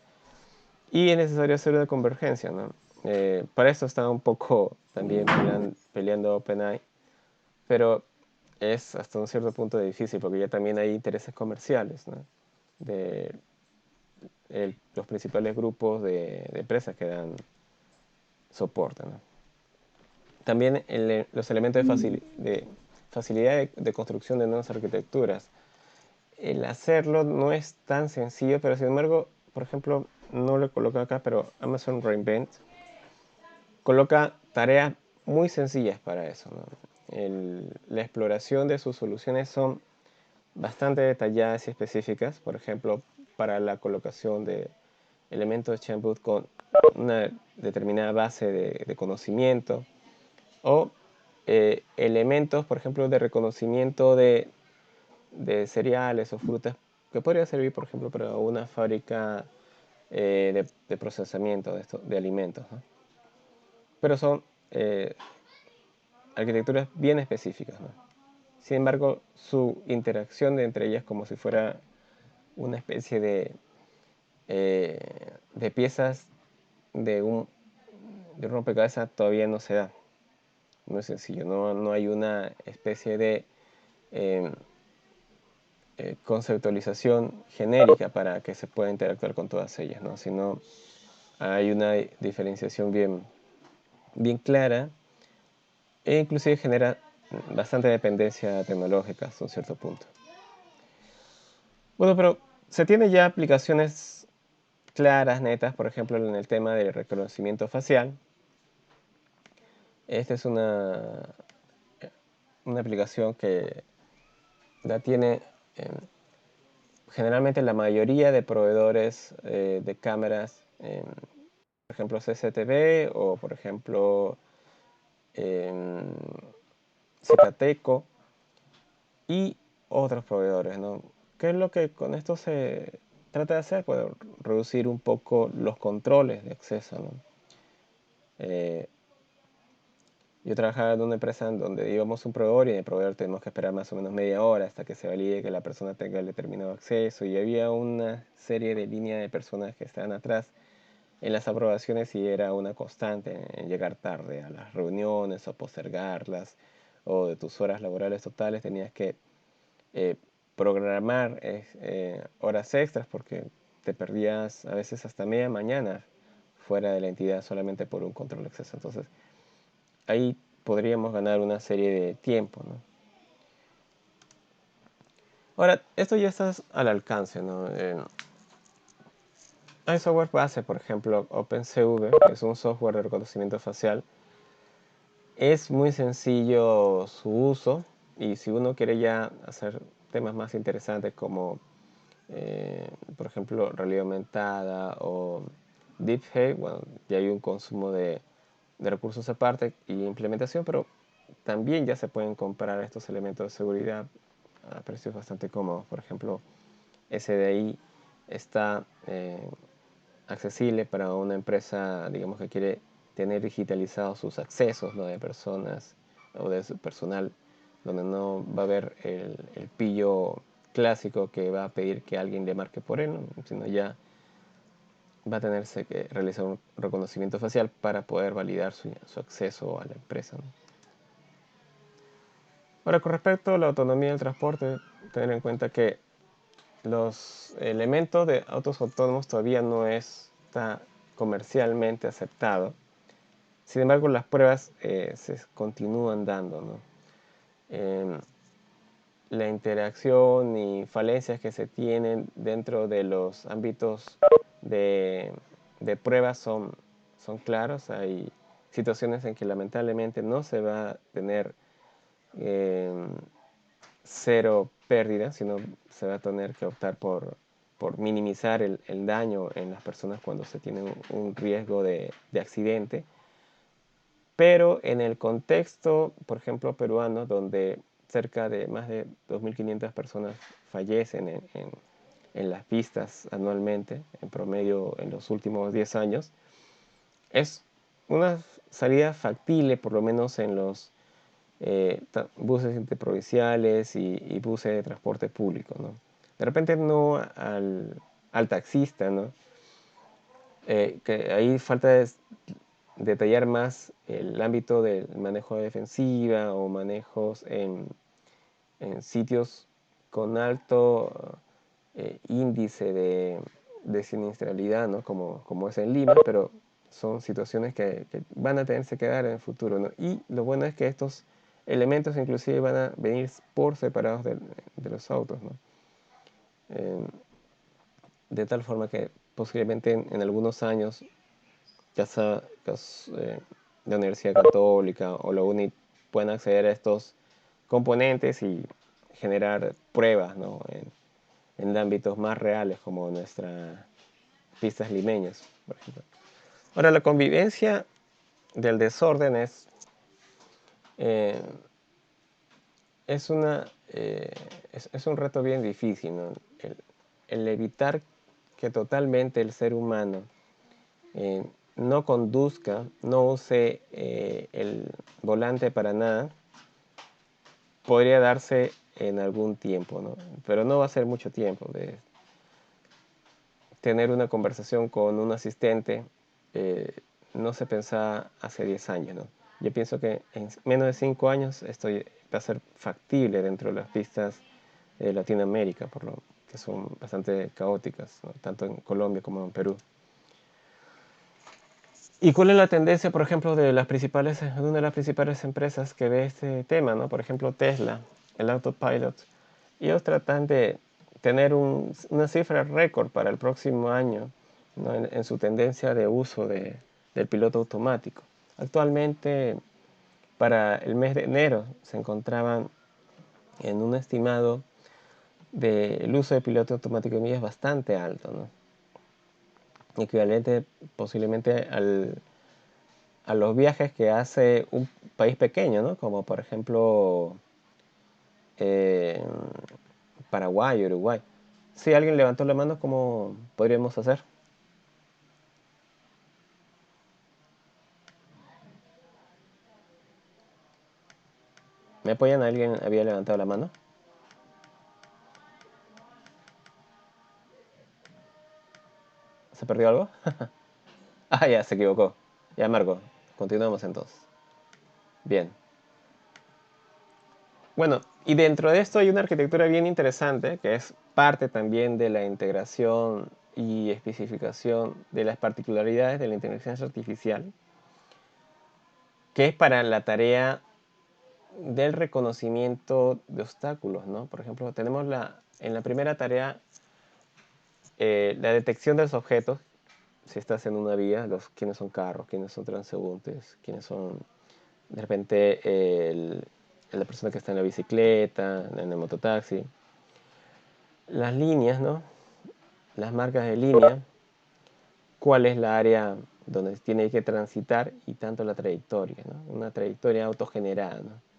y es necesario hacer una convergencia, ¿no? Para esto está un poco también peleando OpenAI, pero es hasta un cierto punto difícil porque ya también hay intereses comerciales, ¿no?, de los principales grupos de empresas que dan soporte, ¿no? También los elementos de facilidad de construcción de nuevas arquitecturas. El hacerlo no es tan sencillo, pero sin embargo, por ejemplo, no lo coloco acá, pero Amazon Reinvent coloca tareas muy sencillas para eso, ¿no? La exploración de sus soluciones son bastante detalladas y específicas, por ejemplo, para la colocación de elementos de Chamboot con una determinada base de conocimiento o elementos, por ejemplo, de reconocimiento de cereales o frutas que podría servir, por ejemplo, para una fábrica de procesamiento de alimentos, ¿no? Pero son arquitecturas bien específicas, ¿no? Sin embargo, su interacción entre ellas como si fuera una especie de piezas de de rompecabezas todavía no se da. No es sencillo, no hay una especie de conceptualización genérica para que se pueda interactuar con todas ellas, ¿no? Sino hay una diferenciación bien clara e inclusive genera bastante dependencia tecnológica hasta un cierto punto. Bueno, pero se tiene ya aplicaciones claras, netas, por ejemplo, en el tema del reconocimiento facial. Esta es una aplicación que la tiene generalmente la mayoría de proveedores de cámaras, por ejemplo CCTV o por ejemplo Cicateco y otros proveedores, ¿no? ¿Qué es lo que con esto se trata de hacer? Pues reducir un poco los controles de acceso, ¿no? Yo trabajaba en una empresa en donde íbamos a un proveedor y en el proveedor tenemos que esperar más o menos media hora hasta que se valide que la persona tenga el determinado acceso, y había una serie de líneas de personas que estaban atrás en las aprobaciones y era una constante en llegar tarde a las reuniones o postergarlas, o de tus horas laborales totales tenías que programar horas extras porque te perdías a veces hasta media mañana fuera de la entidad solamente por un control de acceso. Entonces ahí podríamos ganar una serie de tiempo, ¿no? Ahora, esto ya está al alcance, ¿no? Hay software base, por ejemplo, OpenCV, que es un software de reconocimiento facial. Es muy sencillo su uso, y si uno quiere ya hacer temas más interesantes como, por ejemplo, realidad aumentada o deepfake, bueno, ya hay un consumo de recursos aparte y implementación, pero también ya se pueden comprar estos elementos de seguridad a precios bastante cómodos. Por ejemplo, SDI está accesible para una empresa, digamos, que quiere tener digitalizados sus accesos, ¿no? De personas o de su personal, donde no va a haber el pillo clásico que va a pedir que alguien le marque por él, ¿no? Sino ya va a tenerse que realizar un reconocimiento facial para poder validar su acceso a la empresa, ¿no? Ahora, con respecto a la autonomía del transporte, tener en cuenta que los elementos de autos autónomos todavía no está comercialmente aceptado. Sin embargo, las pruebas se continúan dando, ¿no? La interacción y falencias que se tienen dentro de los ámbitos de, de pruebas son claros. Hay situaciones en que lamentablemente no se va a tener cero pérdida, sino se va a tener que optar por minimizar el daño en las personas cuando se tiene un riesgo de accidente. Pero en el contexto, por ejemplo, peruano, donde cerca de más de 2.500 personas fallecen en las pistas anualmente, en promedio en los últimos 10 años, es una salida factible, por lo menos en los buses interprovinciales y buses de transporte público, ¿no? De repente no al taxista, ¿no? Que ahí falta detallar más el ámbito del manejo de defensiva o manejos en sitios con alto índice de siniestralidad, ¿no? Como es en Lima, pero son situaciones que van a tenerse que dar en el futuro, ¿no? Y lo bueno es que estos elementos inclusive van a venir por separados de los autos, ¿no? De tal forma que posiblemente en algunos años ya sea la Universidad Católica o la UNI puedan acceder a estos componentes y generar pruebas, ¿no? en ámbitos más reales como nuestras pistas limeñas, por ejemplo. Ahora, la convivencia del desorden eh, es un reto bien difícil, ¿no? El evitar que totalmente el ser humano no conduzca, no use el volante para nada, podría darse en algún tiempo, ¿no? Pero no va a ser mucho tiempo. De tener una conversación con un asistente no se pensaba hace 10 años, ¿no? Yo pienso que en menos de 5 años esto va a ser factible dentro de las pistas de Latinoamérica, por lo que son bastante caóticas, ¿no? Tanto en Colombia como en Perú. ¿Y cuál es la tendencia, por ejemplo, de una de las principales empresas que ve este tema, ¿no? Por ejemplo, Tesla, el autopilot. Ellos tratan de tener una cifra récord para el próximo año, ¿no? En su tendencia de uso del piloto automático. Actualmente, para el mes de enero, se encontraban en un estimado del uso de piloto automático en millas bastante alto, ¿no? Equivalente posiblemente a los viajes que hace un país pequeño, ¿no? Como por ejemplo eh, Paraguay, Uruguay. Si alguien levantó la mano, ¿cómo podríamos hacer? ¿Me apoyan? ¿Alguien había levantado la mano? ¿Se perdió algo? Ah, ya, se equivocó. Ya, Marco, continuamos entonces. Bien. Bueno, y dentro de esto hay una arquitectura bien interesante que es parte también de la integración y especificación de las particularidades de la inteligencia artificial, que es para la tarea del reconocimiento de obstáculos, ¿no? Por ejemplo, tenemos en la primera tarea la detección de los objetos. Si estás en una vía, quiénes son carros, quiénes son transeúntes, quiénes son de repente la persona que está en la bicicleta, en el mototaxi. Las líneas, ¿no? Las marcas de línea, cuál es la área donde tiene que transitar y tanto la trayectoria, ¿no? Una trayectoria autogenerada, ¿no?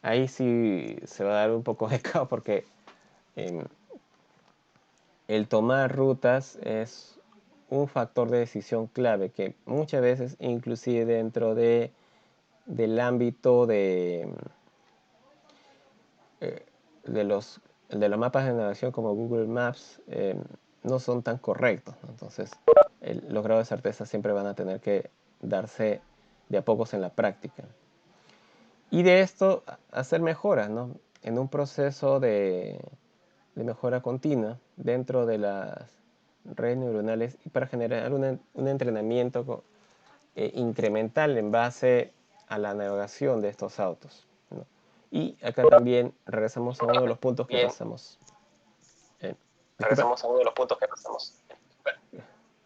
Ahí sí se va a dar un poco de caos porque eh, el tomar rutas es un factor de decisión clave que muchas veces, inclusive dentro del ámbito de los mapas de navegación como Google Maps, no son tan correctos, ¿no? Entonces, los grados de certeza siempre van a tener que darse de a pocos en la práctica. Y de esto hacer mejoras, ¿no? En un proceso de mejora continua dentro de las redes neuronales y para generar un entrenamiento incremental en base a la navegación de estos autos, ¿no? Y acá también regresamos a uno de los puntos que pasamos. Regresamos a uno de los puntos que pasamos.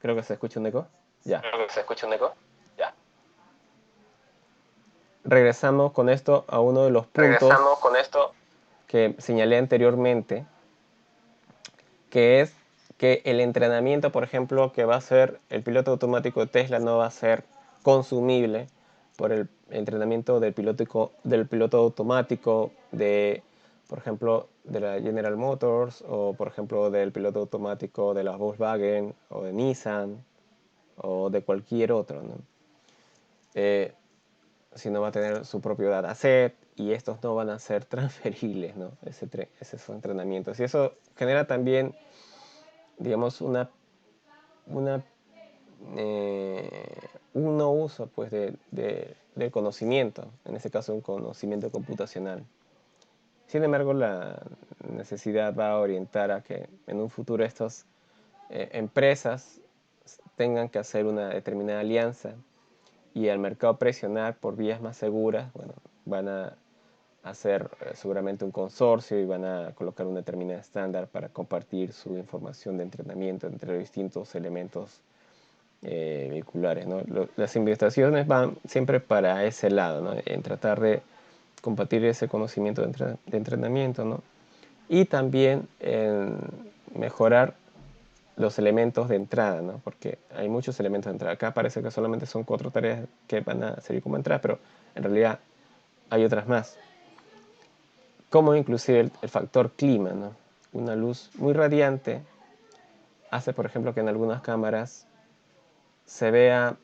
Creo que se escucha un eco. Ya. Creo que se escucha un eco. Ya. Regresamos con esto a uno de los puntos que señalé anteriormente, que es que el entrenamiento, por ejemplo, que va a hacer el piloto automático de Tesla no va a ser consumible por el entrenamiento del piloto automático por ejemplo, de la General Motors o, por ejemplo, del piloto automático de la Volkswagen o de Nissan o de cualquier otro, ¿no? Sino va a tener su propio dataset y estos no van a ser transferibles, ¿no? Ese es su entrenamiento. Y eso genera también, digamos, una un no uso pues del conocimiento, en este caso un conocimiento computacional. Sin embargo, la necesidad va a orientar a que en un futuro estas empresas tengan que hacer una determinada alianza y al mercado presionar por vías más seguras, bueno, van a hacer seguramente un consorcio y van a colocar un determinado estándar para compartir su información de entrenamiento entre los distintos elementos vehiculares, ¿no? Las investigaciones van siempre para ese lado, ¿no? En tratar de compartir ese conocimiento de entrenamiento, ¿no? Y también en mejorar los elementos de entrada, ¿no? Porque hay muchos elementos de entrada. Acá parece que solamente son 4 tareas que van a servir como entrada, pero en realidad hay otras más. Como inclusive el factor clima, ¿no? Una luz muy radiante hace, por ejemplo, que en algunas cámaras se vea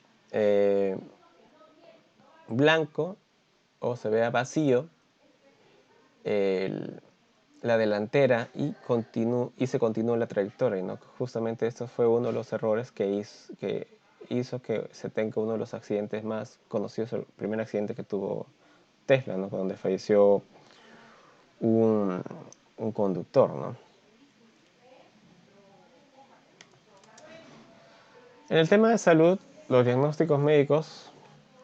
blanco o se vea vacío la delantera y se continúa la trayectoria, ¿no? Justamente esto fue uno de los errores que hizo que se tenga uno de los accidentes más conocidos, el primer accidente que tuvo Tesla, ¿no? Donde falleció un conductor, ¿no? En el tema de salud, los diagnósticos médicos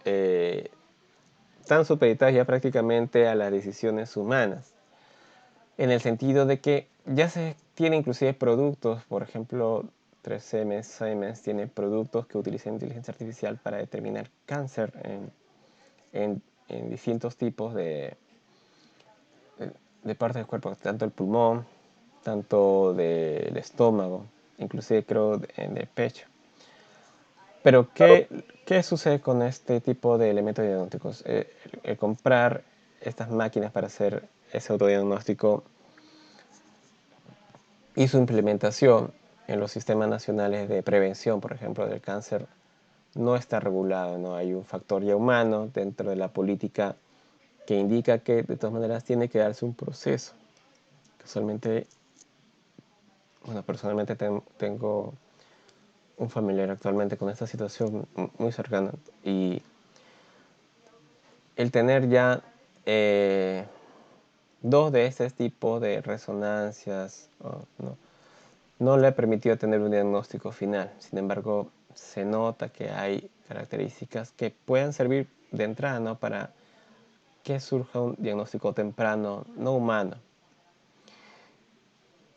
están supeditados ya prácticamente a las decisiones humanas, en el sentido de que ya se tiene inclusive productos, por ejemplo, 3M, Siemens tiene productos que utilizan inteligencia artificial para determinar cáncer en distintos tipos de partes del cuerpo, tanto el pulmón, tanto del estómago, inclusive creo en el pecho. Pero ¿qué sucede con este tipo de elementos diagnósticos? El comprar estas máquinas para hacer ese autodiagnóstico y su implementación en los sistemas nacionales de prevención, por ejemplo, del cáncer, no está regulado, no hay un factor ya humano dentro de la política que indica que de todas maneras tiene que darse un proceso. Casualmente, bueno, personalmente tengo un familiar actualmente con esta situación muy cercana y el tener ya dos de este tipo de resonancias no le ha permitido tener un diagnóstico final. Sin embargo, se nota que hay características que puedan servir de entrada, ¿no? Para que surja un diagnóstico temprano, no humano.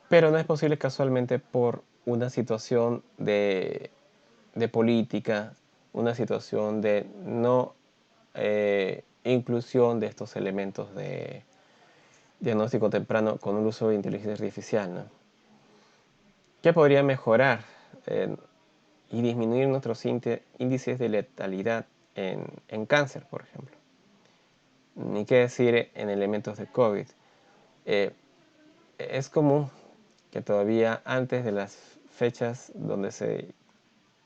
Pero no es posible casualmente por una situación de política, una situación de no inclusión de estos elementos de diagnóstico temprano con un uso de inteligencia artificial, ¿no? ¿Qué podría mejorar y disminuir nuestros índices de letalidad en cáncer, por ejemplo? Ni qué decir en elementos de COVID. Es común que todavía antes de las fechas donde se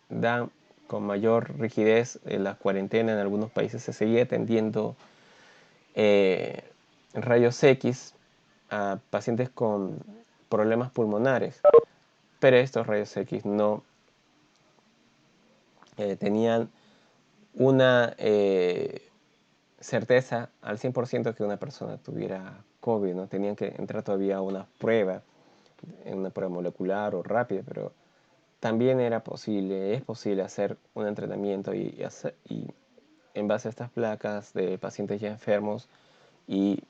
dan con mayor rigidez la cuarentena en algunos países, se seguía atendiendo rayos X a pacientes con problemas pulmonares, pero estos rayos X no tenían una certeza al 100% que una persona tuviera COVID, ¿no? Tenían que entrar todavía a una prueba molecular o rápida, pero también es posible hacer un entrenamiento y en base a estas placas de pacientes ya enfermos y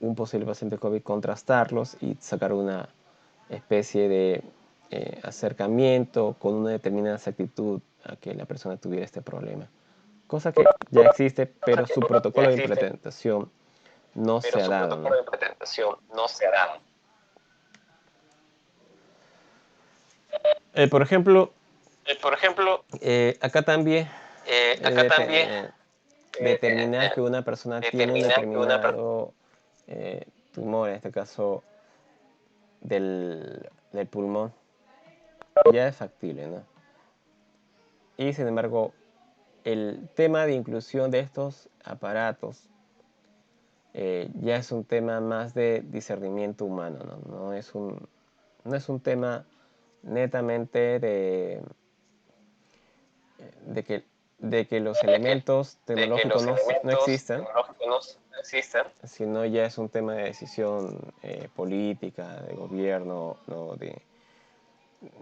un posible paciente COVID, contrastarlos y sacar una especie de acercamiento con una determinada exactitud a que la persona tuviera este problema. Cosa que ya existe, pero su protocolo de implementación no se ha dado, ¿no? Por ejemplo, acá también determinar que una persona tiene un determinado tumor, en este caso del pulmón, ya es factible, ¿no? Y sin embargo, el tema de inclusión de estos aparatos ya es un tema más de discernimiento humano, ¿no? No es un tema netamente de que los elementos tecnológicos no existan, sino ya es un tema de decisión política, de gobierno, ¿no?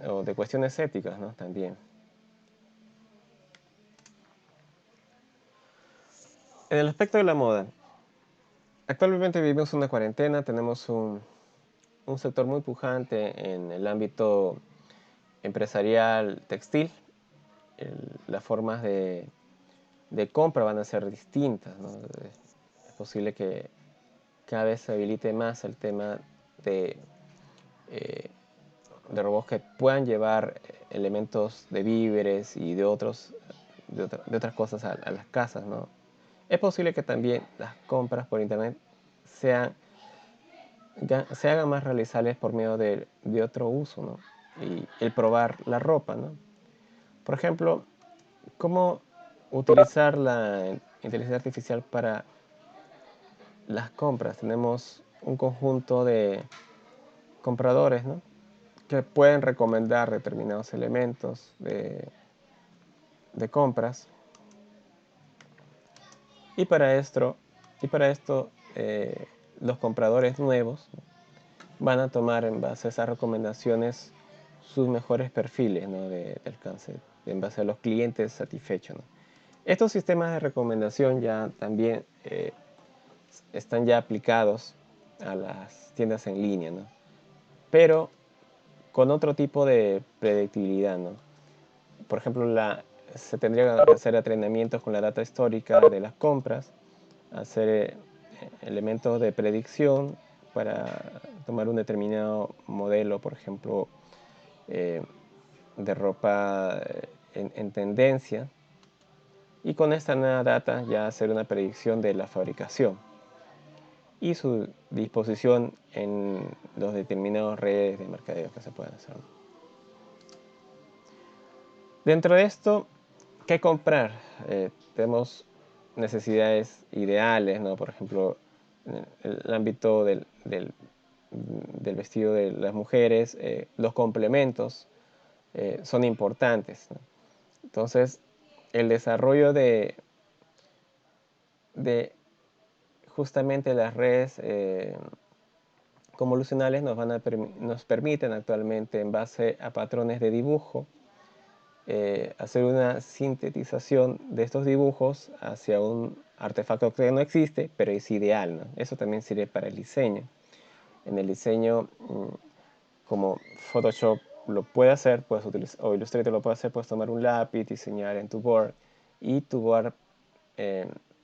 o de cuestiones éticas, ¿no? También. En el aspecto de la moda, actualmente vivimos una cuarentena, tenemos un sector muy pujante en el ámbito empresarial textil. Las formas de compra van a ser distintas, ¿no? Es posible que cada vez se habilite más el tema de robots que puedan llevar elementos de víveres y de otras cosas a las casas, ¿no? Es posible que también las compras por internet se hagan más realizables por medio de otro uso, ¿no? Y el probar la ropa, ¿no? Por ejemplo, ¿cómo utilizar la inteligencia artificial para las compras? Tenemos un conjunto de compradores, ¿no? Que pueden recomendar determinados elementos de compras. Y para esto los compradores nuevos van a tomar en base a esas recomendaciones sus mejores perfiles, ¿no?, de alcance, en base a los clientes satisfechos, ¿no? Estos sistemas de recomendación ya también están ya aplicados a las tiendas en línea, ¿no?, pero con otro tipo de predictibilidad, ¿no? Por ejemplo, se tendría que hacer entrenamientos con la data histórica de las compras, hacer elementos de predicción para tomar un determinado modelo, por ejemplo, de ropa en tendencia, y con esta nueva data ya hacer una predicción de la fabricación y su disposición en los determinados redes de mercadeo que se pueden hacer. Dentro de esto, ¿qué comprar? Tenemos necesidades ideales, ¿no? Por ejemplo, en el ámbito del vestido de las mujeres, los complementos son importantes, ¿no? Entonces, el desarrollo de justamente las redes convolucionales nos permiten actualmente, en base a patrones de dibujo, hacer una sintetización de estos dibujos hacia un artefacto que no existe, pero es ideal, ¿no? Eso también sirve para el diseño. En el diseño, como Photoshop lo puede hacer, puedes utilizar, o Illustrator lo puede hacer, puedes tomar un lápiz, diseñar en tu board, y tu board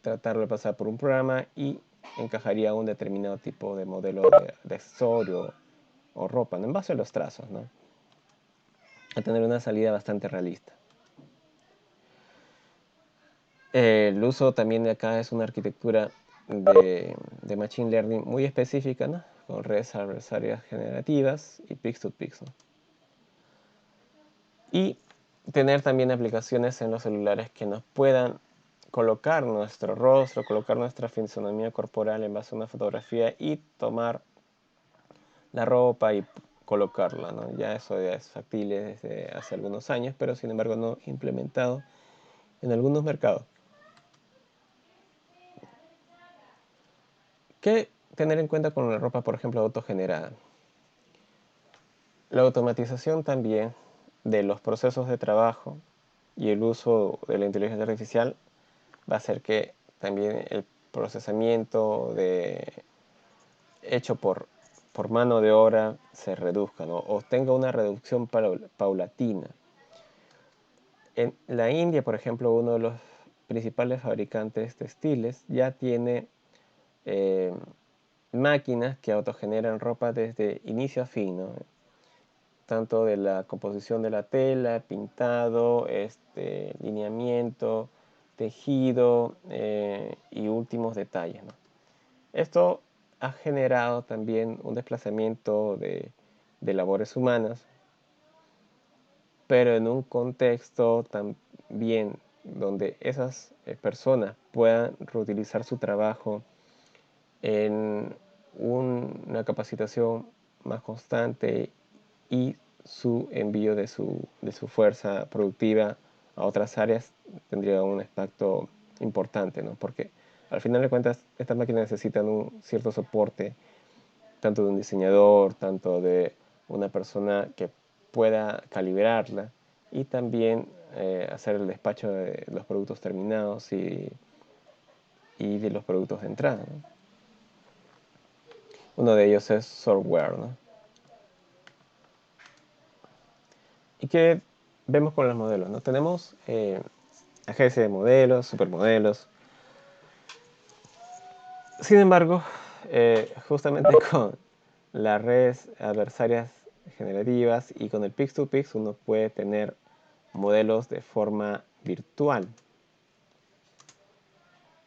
tratarlo de pasar por un programa y encajaría un determinado tipo de modelo de accesorio o ropa, ¿no?, en base a los trazos, ¿no?, a tener una salida bastante realista. El uso también de acá es una arquitectura de Machine Learning muy específica, ¿no?, con redes adversarias generativas y Pix-to-Pix, ¿no? Y tener también aplicaciones en los celulares que nos puedan colocar nuestro rostro, colocar nuestra fisonomía corporal en base a una fotografía y tomar la ropa y colocarla, ¿no? Ya eso ya es factible desde hace algunos años, pero sin embargo no implementado en algunos mercados. ¿Qué tener en cuenta con la ropa, por ejemplo, autogenerada? La automatización también de los procesos de trabajo y el uso de la inteligencia artificial va a hacer que también el procesamiento hecho por mano de obra se reduzca, ¿no?, o tenga una reducción paulatina. En la India, por ejemplo, uno de los principales fabricantes textiles ya tiene máquinas que autogeneran ropa desde inicio a fin, ¿no?, tanto de la composición de la tela, pintado, lineamiento, tejido y últimos detalles, ¿no? Esto ha generado también un desplazamiento de labores humanas, pero en un contexto también donde esas personas puedan reutilizar su trabajo en una capacitación más constante y su envío de su fuerza productiva a otras áreas tendría un impacto importante, ¿no? Porque al final de cuentas estas máquinas necesitan un cierto soporte, tanto de un diseñador, tanto de una persona que pueda calibrarla y también hacer el despacho de los productos terminados y de los productos de entrada, ¿no? Uno de ellos es software, ¿no? ¿Y qué vemos con los modelos, no? Tenemos agencia de modelos, supermodelos. Sin embargo, justamente con las redes adversarias generativas y con el Pix-to-Pix uno puede tener modelos de forma virtual,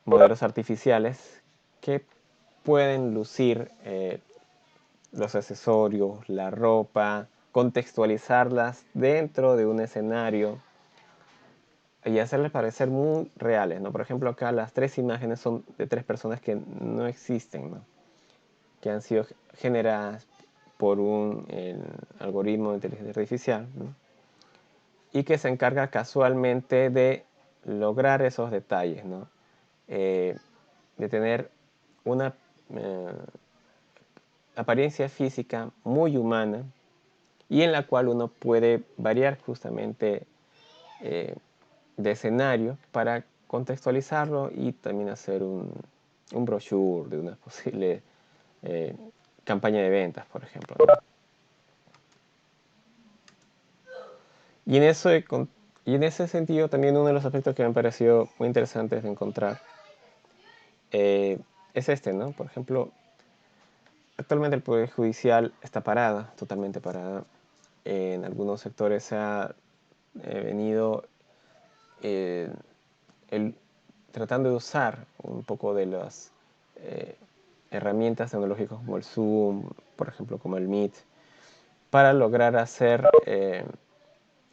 modelos artificiales que pueden lucir los accesorios, la ropa, contextualizarlas dentro de un escenario y hacerles parecer muy reales, ¿no? Por ejemplo, acá las 3 imágenes son de 3 personas que no existen, ¿no?, que han sido generadas por un algoritmo de inteligencia artificial, ¿no?, y que se encarga casualmente de lograr esos detalles, ¿no? De tener una apariencia física muy humana y en la cual uno puede variar justamente de escenario para contextualizarlo y también hacer un brochure de una posible campaña de ventas, por ejemplo, ¿no? Y en ese sentido también uno de los aspectos que me pareció muy interesantes de encontrar es este, ¿no? Por ejemplo, actualmente el Poder Judicial está parada, totalmente parada. En algunos sectores se ha venido eh, tratando de usar un poco de las herramientas tecnológicas como el Zoom, por ejemplo, como el Meet, para lograr hacer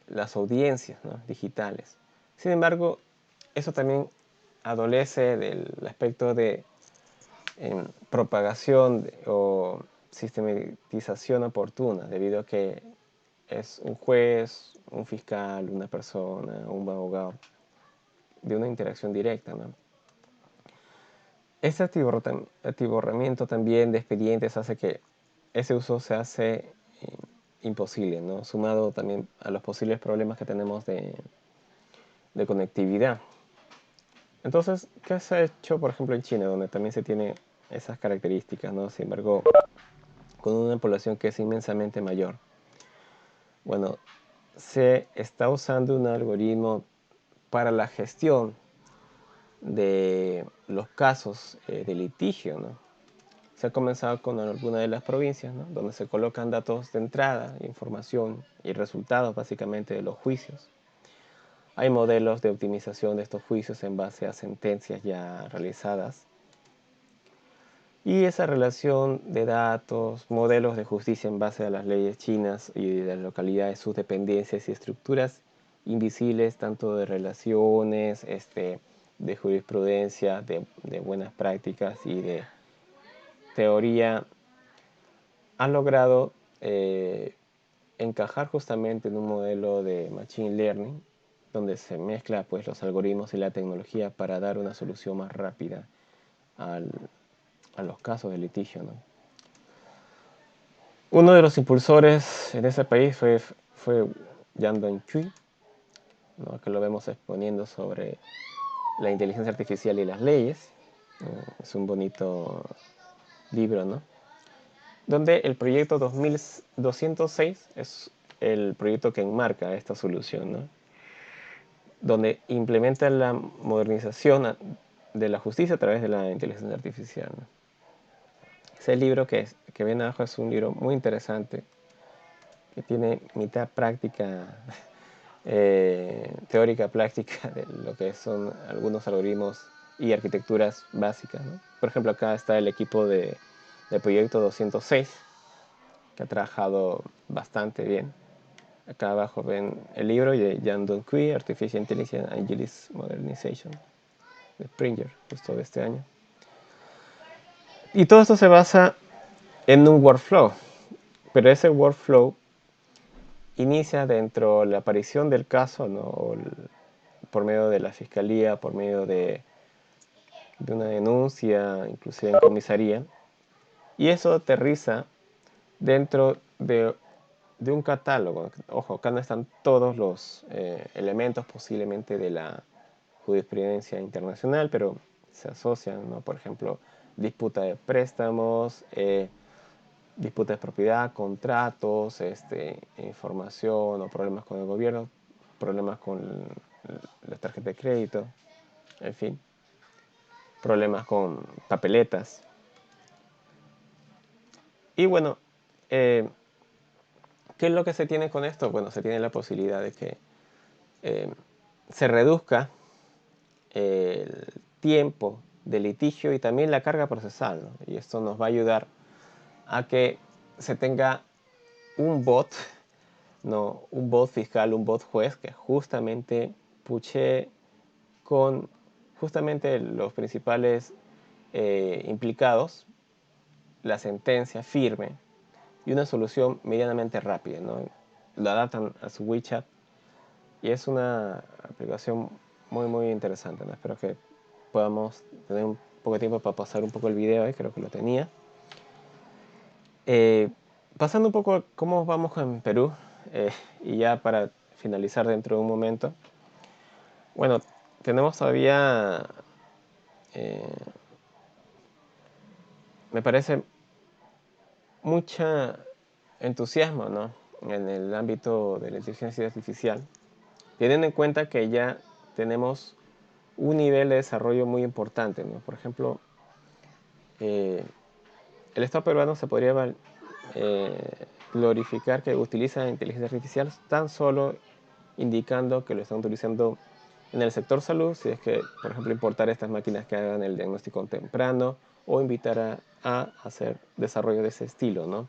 las audiencias, ¿no?, digitales. Sin embargo, eso también adolece del aspecto de propagación o sistematización oportuna, debido a que es un juez, un fiscal, una persona, un abogado, de una interacción directa, ¿no? Este atiborramiento también de expedientes hace que ese uso se hace imposible, ¿no? Sumado también a los posibles problemas que tenemos de conectividad. Entonces, ¿qué se ha hecho, por ejemplo, en China, donde también se tiene esas características, ¿no? Sin embargo, con una población que es inmensamente mayor. Bueno, se está usando un algoritmo para la gestión de los casos de litigio, ¿no? Se ha comenzado con alguna de las provincias, ¿no?, donde se colocan datos de entrada, información y resultados básicamente de los juicios. Hay modelos de optimización de estos juicios en base a sentencias ya realizadas. Y esa relación de datos, modelos de justicia en base a las leyes chinas y de las localidades, sus dependencias y estructuras invisibles, tanto de relaciones, de jurisprudencia, de buenas prácticas y de teoría, han logrado encajar justamente en un modelo de machine learning, donde se mezcla pues los algoritmos y la tecnología para dar una solución más rápida a los casos de litigio, ¿no? Uno de los impulsores en ese país fue Yang Dongcui, ¿no?, que lo vemos exponiendo sobre la inteligencia artificial y las leyes. Es un bonito libro, ¿no?, donde el proyecto 2206 es el proyecto que enmarca esta solución, ¿no?, donde implementa la modernización de la justicia a través de la inteligencia artificial, ¿no? Ese libro que ven abajo es un libro muy interesante, que tiene mitad práctica, teórica práctica de lo que son algunos algoritmos y arquitecturas básicas, ¿no? Por ejemplo, acá está el equipo del proyecto 206, que ha trabajado bastante bien. Acá abajo ven el libro de Yang Dongcui, Artificial Intelligence and Agilist Modernization, de Springer, justo de este año. Y todo esto se basa en un workflow, pero ese workflow inicia dentro de la aparición del caso, ¿no?, por medio de la fiscalía, por medio de una denuncia, inclusive en comisaría, y eso aterriza dentro de un catálogo. Ojo, acá no están todos los elementos posiblemente de la jurisprudencia internacional, pero se asocian, ¿no? Por ejemplo, disputa de préstamos, disputa de propiedad, contratos, información o problemas con el gobierno, problemas con las tarjetas de crédito, en fin, problemas con papeletas. Y bueno, ¿qué es lo que se tiene con esto? Bueno, se tiene la posibilidad de que se reduzca el tiempo de litigio y también la carga procesal, ¿no? Y esto nos va a ayudar a que se tenga un bot, no, un bot fiscal, un bot juez que justamente puche con justamente los principales implicados la sentencia firme y una solución medianamente rápida, ¿no? Lo adaptan a su WeChat y es una aplicación muy muy interesante, ¿no? Espero que podamos tener un poco de tiempo para pasar un poco el video, creo que lo tenía. Pasando un poco a cómo vamos en Perú, y ya para finalizar dentro de un momento. Bueno, tenemos todavía, me parece, mucha entusiasmo, ¿no?, en el ámbito de la inteligencia artificial, teniendo en cuenta que ya tenemos un nivel de desarrollo muy importante, ¿no? Por ejemplo, el Estado peruano se podría glorificar que utiliza inteligencia artificial tan solo indicando que lo están utilizando en el sector salud, si es que, por ejemplo, importar estas máquinas que hagan el diagnóstico temprano o invitar a hacer desarrollo de ese estilo, ¿no?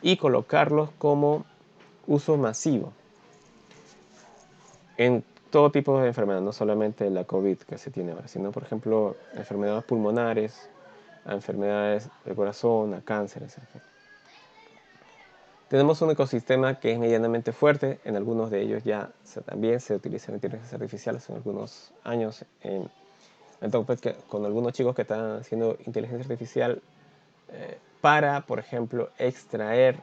Y colocarlos como uso masivo en todo tipo de enfermedades, no solamente la COVID que se tiene ahora, sino, por ejemplo, enfermedades pulmonares, a enfermedades del corazón, a cánceres, etc. Tenemos un ecosistema que es medianamente fuerte, en algunos de ellos ya también se utiliza la inteligencia artificial hace algunos años, entonces, con algunos chicos que están haciendo inteligencia artificial para, por ejemplo, extraer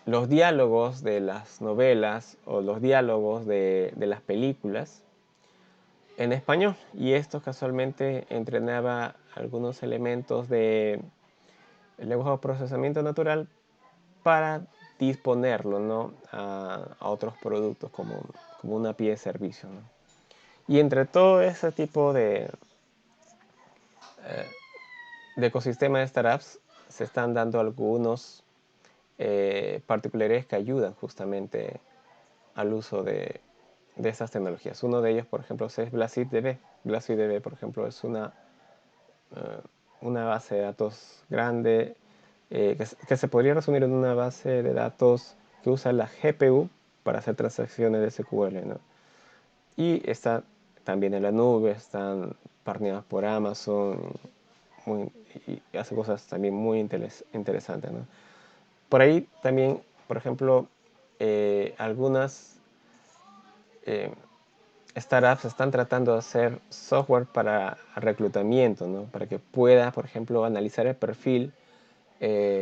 los diálogos de las novelas o los diálogos de las películas en español, y esto casualmente entrenaba algunos elementos de lenguaje de procesamiento natural para disponerlo, ¿no?, a otros productos como una pie de servicio, ¿no? Y entre todo ese tipo de ecosistema de startups se están dando algunos particularidades que ayudan justamente al uso de estas tecnologías. Uno de ellos, por ejemplo, es BlaZiDB. BlaZiDB, por ejemplo, es una base de datos grande que se podría resumir en una base de datos que usa la GPU para hacer transacciones de SQL, ¿no? Y está también en la nube, están partnerados por Amazon, y hace cosas también muy interesantes, ¿no? Por ahí también, por ejemplo, algunas startups están tratando de hacer software para reclutamiento, ¿no?, para que pueda, por ejemplo, analizar el perfil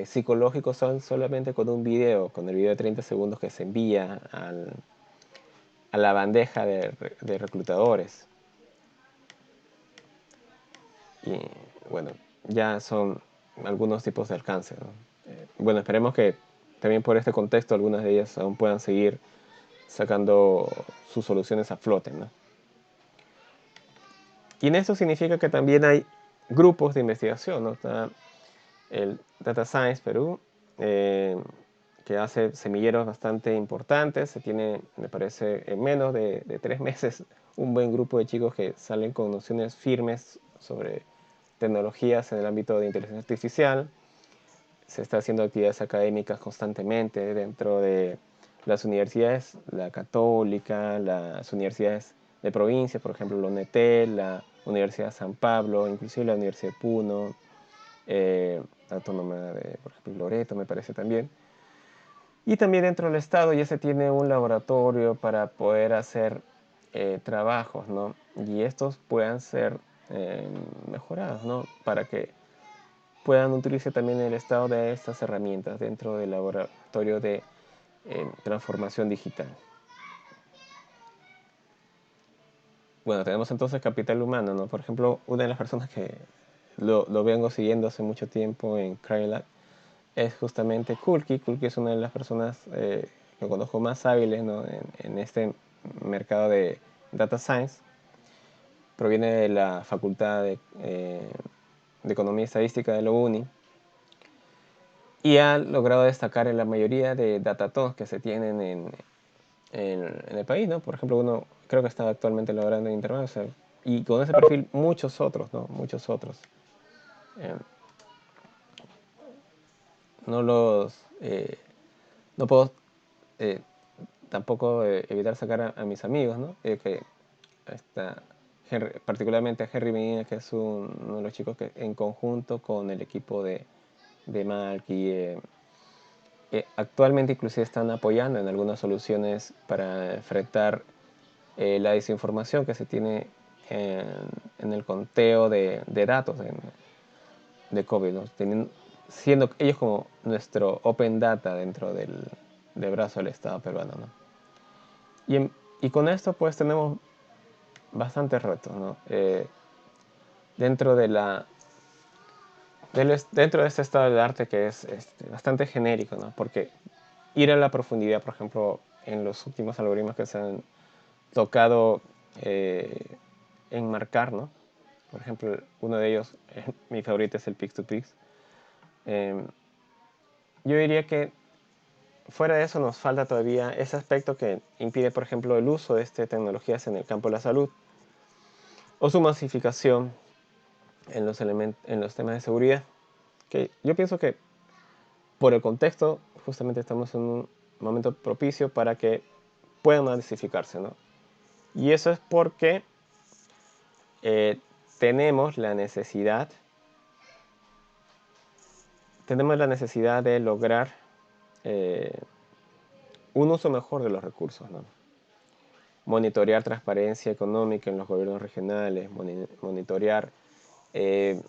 psicológico solamente con un video, con el video de 30 segundos que se envía a la bandeja de reclutadores. Y bueno, ya son algunos tipos de alcance, ¿no? Bueno, esperemos que también por este contexto algunas de ellas aún puedan seguir sacando sus soluciones a flote, ¿no? Y en eso significa que también hay grupos de investigación, ¿no? Está el Data Science Perú, que hace semilleros bastante importantes. Se tiene, me parece, en menos de 3 meses, un buen grupo de chicos que salen con nociones firmes sobre tecnologías en el ámbito de inteligencia artificial. Se está haciendo actividades académicas constantemente dentro de las universidades, la católica, las universidades de provincia, por ejemplo, la UNETEL, la Universidad de San Pablo, inclusive la Universidad de Puno, la Autónoma de, por ejemplo, Loreto, me parece también. Y también dentro del Estado ya se tiene un laboratorio para poder hacer trabajos, ¿no? Y estos puedan ser mejorados, ¿no?, para que puedan utilizar también el Estado de estas herramientas dentro del laboratorio de transformación digital. Bueno, tenemos entonces capital humano, ¿no? Por ejemplo, una de las personas que lo vengo siguiendo hace mucho tiempo en Crylab es justamente Kulki. Kulki es una de las personas que conozco más hábiles, ¿no?, en este mercado de Data Science. Proviene de la Facultad de Economía y Estadística de la UNI y ha logrado destacar en la mayoría de datatons que se tienen en el país, ¿no? Por ejemplo, uno creo que está actualmente logrando en Internet, o sea, y con ese perfil muchos otros, ¿no? Muchos otros. Eh, no los... no puedo tampoco evitar sacar a mis amigos, ¿no? Que está particularmente a Henry Medina, que es uno de los chicos que en conjunto con el equipo de Malky actualmente inclusive están apoyando en algunas soluciones para enfrentar la desinformación que se tiene en el conteo de datos de COVID, ¿no? Siendo ellos como nuestro Open Data dentro del brazo del Estado peruano, ¿no? Y con esto pues tenemos bastantes retos, ¿no? Dentro de dentro de este estado del arte que es bastante genérico, ¿no? Porque ir a la profundidad, por ejemplo, en los últimos algoritmos que se han tocado enmarcar, ¿no? Por ejemplo, uno de ellos, mi favorito es el Pix2Pix. Yo diría que fuera de eso nos falta todavía ese aspecto que impide, por ejemplo, el uso de estas tecnologías en el campo de la salud o su masificación en los temas de seguridad. Que yo pienso que por el contexto justamente estamos en un momento propicio para que puedan masificarse, ¿no? Y eso es porque tenemos la necesidad de lograr un uso mejor de los recursos, ¿no? Monitorear transparencia económica en los gobiernos regionales, monitorear que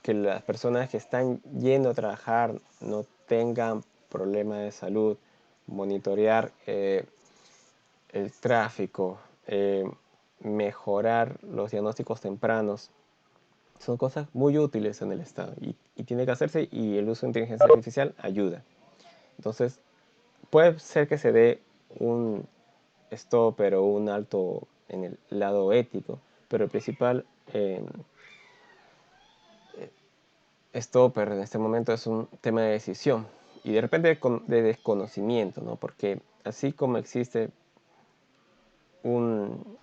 las personas que están yendo a trabajar no tengan problemas de salud, monitorear el tráfico, mejorar los diagnósticos tempranos. Son cosas muy útiles en el Estado y tiene que hacerse, y el uso de inteligencia artificial ayuda. Entonces, puede ser que se dé un stopper o un alto en el lado ético, pero el principal stopper en este momento es un tema de decisión y de repente de desconocimiento, ¿no? Porque así como existe un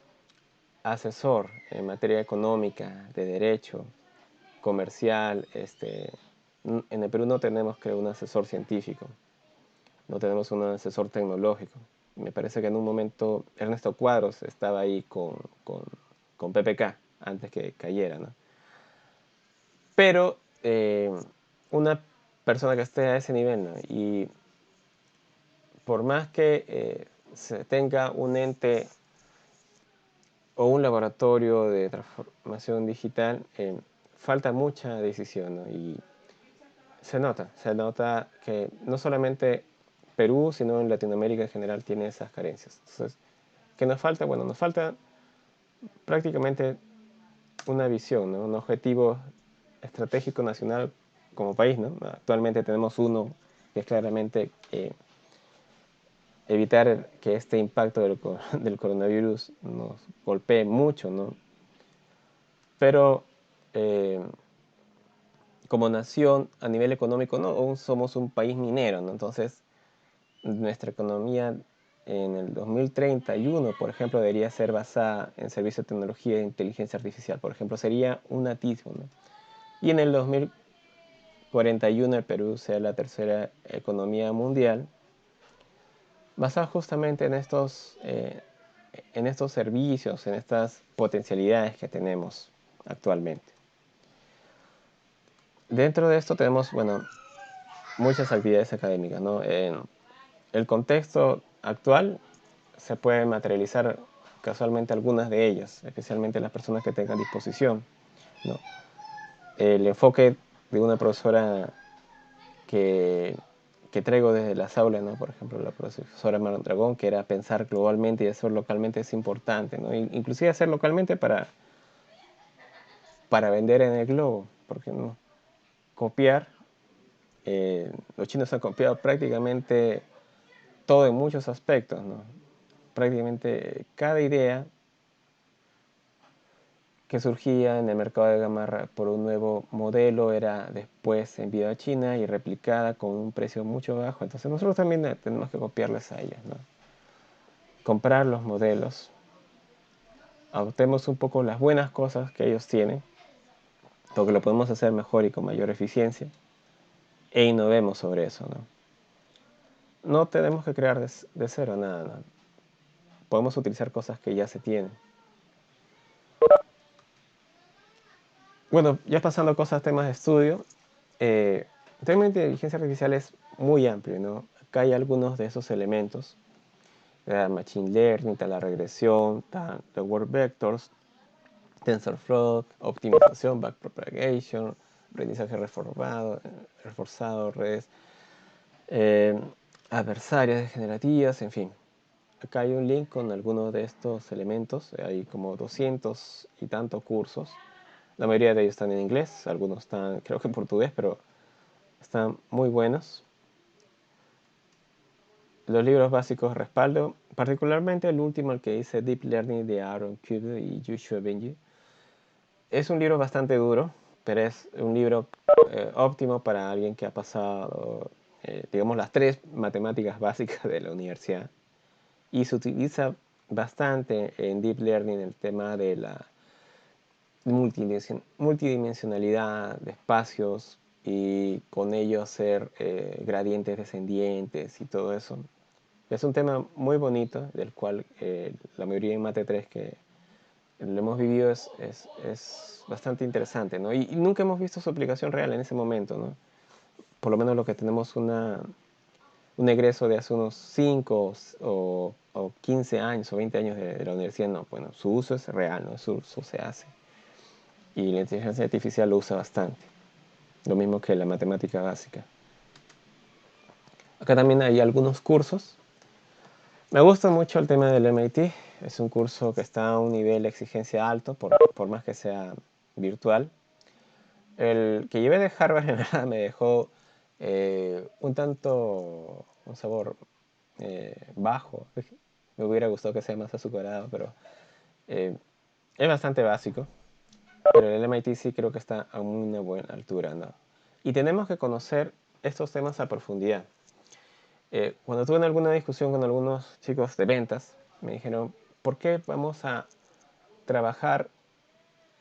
asesor en materia económica, de derecho, comercial, en el Perú no tenemos, creo, un asesor científico, no tenemos un asesor tecnológico. Me parece que en un momento Ernesto Cuadros estaba ahí con PPK antes que cayera, ¿no? Pero una persona que esté a ese nivel, ¿no? Y por más que se tenga un ente o un laboratorio de transformación digital, falta mucha decisión, ¿no? Y se nota que no solamente Perú, sino en Latinoamérica en general tiene esas carencias. Entonces, ¿qué nos falta? Bueno, nos falta prácticamente una visión, ¿no? Un objetivo estratégico nacional como país, ¿no? Actualmente tenemos uno que es claramente evitar que este impacto del coronavirus nos golpee mucho, ¿no? Pero como nación, a nivel económico, no, aún somos un país minero, ¿no? Entonces, nuestra economía en el 2031, por ejemplo, debería ser basada en servicios de tecnología e inteligencia artificial. Por ejemplo, sería un atisbo, ¿no? Y en el 2041 el Perú sea la tercera economía mundial, basada justamente en estos servicios, en estas potencialidades que tenemos actualmente. Dentro de esto tenemos, bueno, muchas actividades académicas, ¿no? En el contexto actual se puede materializar casualmente algunas de ellas, especialmente las personas que tengan disposición, ¿no? El enfoque de una profesora que traigo desde las aulas, ¿no? Por ejemplo, la profesora Dragón, que era pensar globalmente y hacer localmente es importante, ¿no? Inclusive hacer localmente para vender en el globo, porque no copiar, los chinos han copiado prácticamente todo en muchos aspectos, ¿no? Prácticamente cada idea que surgía en el mercado de Gamarra por un nuevo modelo era después enviada a China y replicada con un precio mucho bajo. Entonces nosotros también tenemos que copiarles a ellos, ¿no? Comprar los modelos, adoptemos un poco las buenas cosas que ellos tienen, porque lo podemos hacer mejor y con mayor eficiencia, e innovemos sobre eso, ¿no? No tenemos que crear de cero nada, ¿no? Podemos utilizar cosas que ya se tienen. Bueno, ya pasando a temas de estudio, el tema de inteligencia artificial es muy amplio, ¿no? acá hay algunos de esos elementos. Machine Learning, está la regresión, está los word vectors, TensorFlow, optimización, backpropagation, aprendizaje reforzado, redes adversarias degenerativas, en fin. Acá hay un link con algunos de estos elementos. Hay como 200 y tantos cursos. La mayoría de ellos están en inglés, algunos están creo que en portugués, pero están muy buenos. Los libros básicos respaldo, particularmente el último, el que dice Deep Learning de Aaron Kudo y Joshua Bengio. Es un libro bastante duro, pero es un libro óptimo para alguien que ha pasado, digamos, las 3 matemáticas básicas de la universidad. Y se utiliza bastante en Deep Learning el tema de la multidimensionalidad de espacios y con ello hacer gradientes descendientes y todo eso. Es un tema muy bonito, del cual la mayoría en Mate 3 que lo hemos vivido es bastante interesante, ¿no? Y nunca hemos visto su aplicación real en ese momento, ¿no? Por lo menos lo que tenemos un egreso de hace unos 5 o 15 años o 20 años de la universidad, no. Bueno, su uso es real, ¿no? Su uso se hace. Y la inteligencia artificial lo usa bastante. Lo mismo que la matemática básica. Acá también hay algunos cursos. Me gusta mucho el tema del MIT. Es un curso que está a un nivel de exigencia alto, por más que sea virtual. El que llevé de Harvard en verdad me dejó un sabor bajo. Me hubiera gustado que sea más azucarado, pero es bastante básico. Pero el MIT sí creo que está a una buena altura, ¿no? Y tenemos que conocer estos temas a profundidad. Cuando tuve alguna discusión con algunos chicos de ventas, me dijeron, ¿por qué vamos a trabajar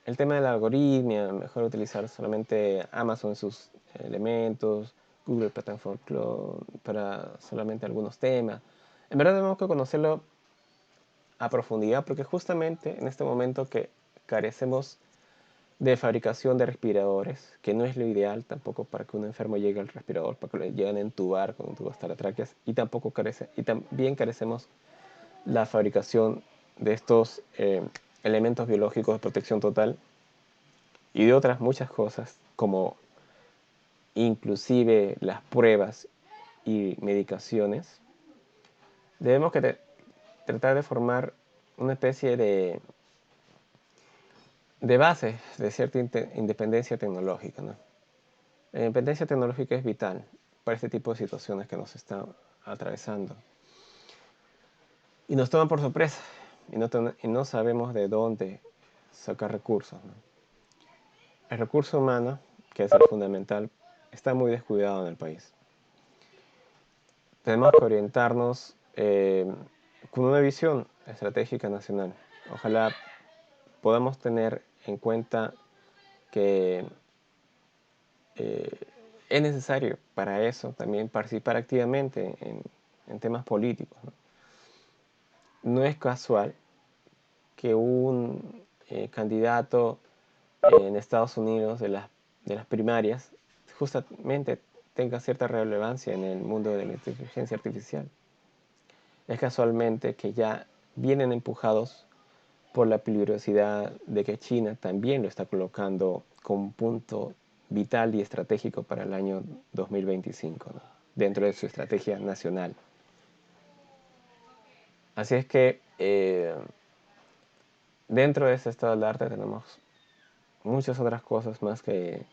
el tema de la algoritmia? Mejor utilizar solamente Amazon en sus elementos, Google Platform Cloud para solamente algunos temas. En verdad tenemos que conocerlo a profundidad porque justamente en este momento que carecemos de fabricación de respiradores, que no es lo ideal tampoco para que un enfermo llegue al respirador, para que le lleguen a entubar con un tubo hasta las tráqueas, y también carecemos la fabricación de estos elementos biológicos de protección total y de otras muchas cosas, como inclusive las pruebas y medicaciones. Debemos tratar de formar una especie de base de cierta independencia tecnológica, ¿no? La independencia tecnológica es vital para este tipo de situaciones que nos están atravesando. Y nos toman por sorpresa y no sabemos de dónde sacar recursos, ¿no? El recurso humano, que es el fundamental, está muy descuidado en el país. Tenemos que orientarnos con una visión estratégica nacional. Ojalá podamos tener en cuenta que es necesario para eso también participar activamente en temas políticos, ¿no? No es casual que un candidato en Estados Unidos de las primarias justamente tenga cierta relevancia en el mundo de la inteligencia artificial. Es casualmente que ya vienen empujados por la peligrosidad de que China también lo está colocando como punto vital y estratégico para el año 2025, ¿no? Dentro de su estrategia nacional. Así es que dentro de ese estado del arte tenemos muchas otras cosas más que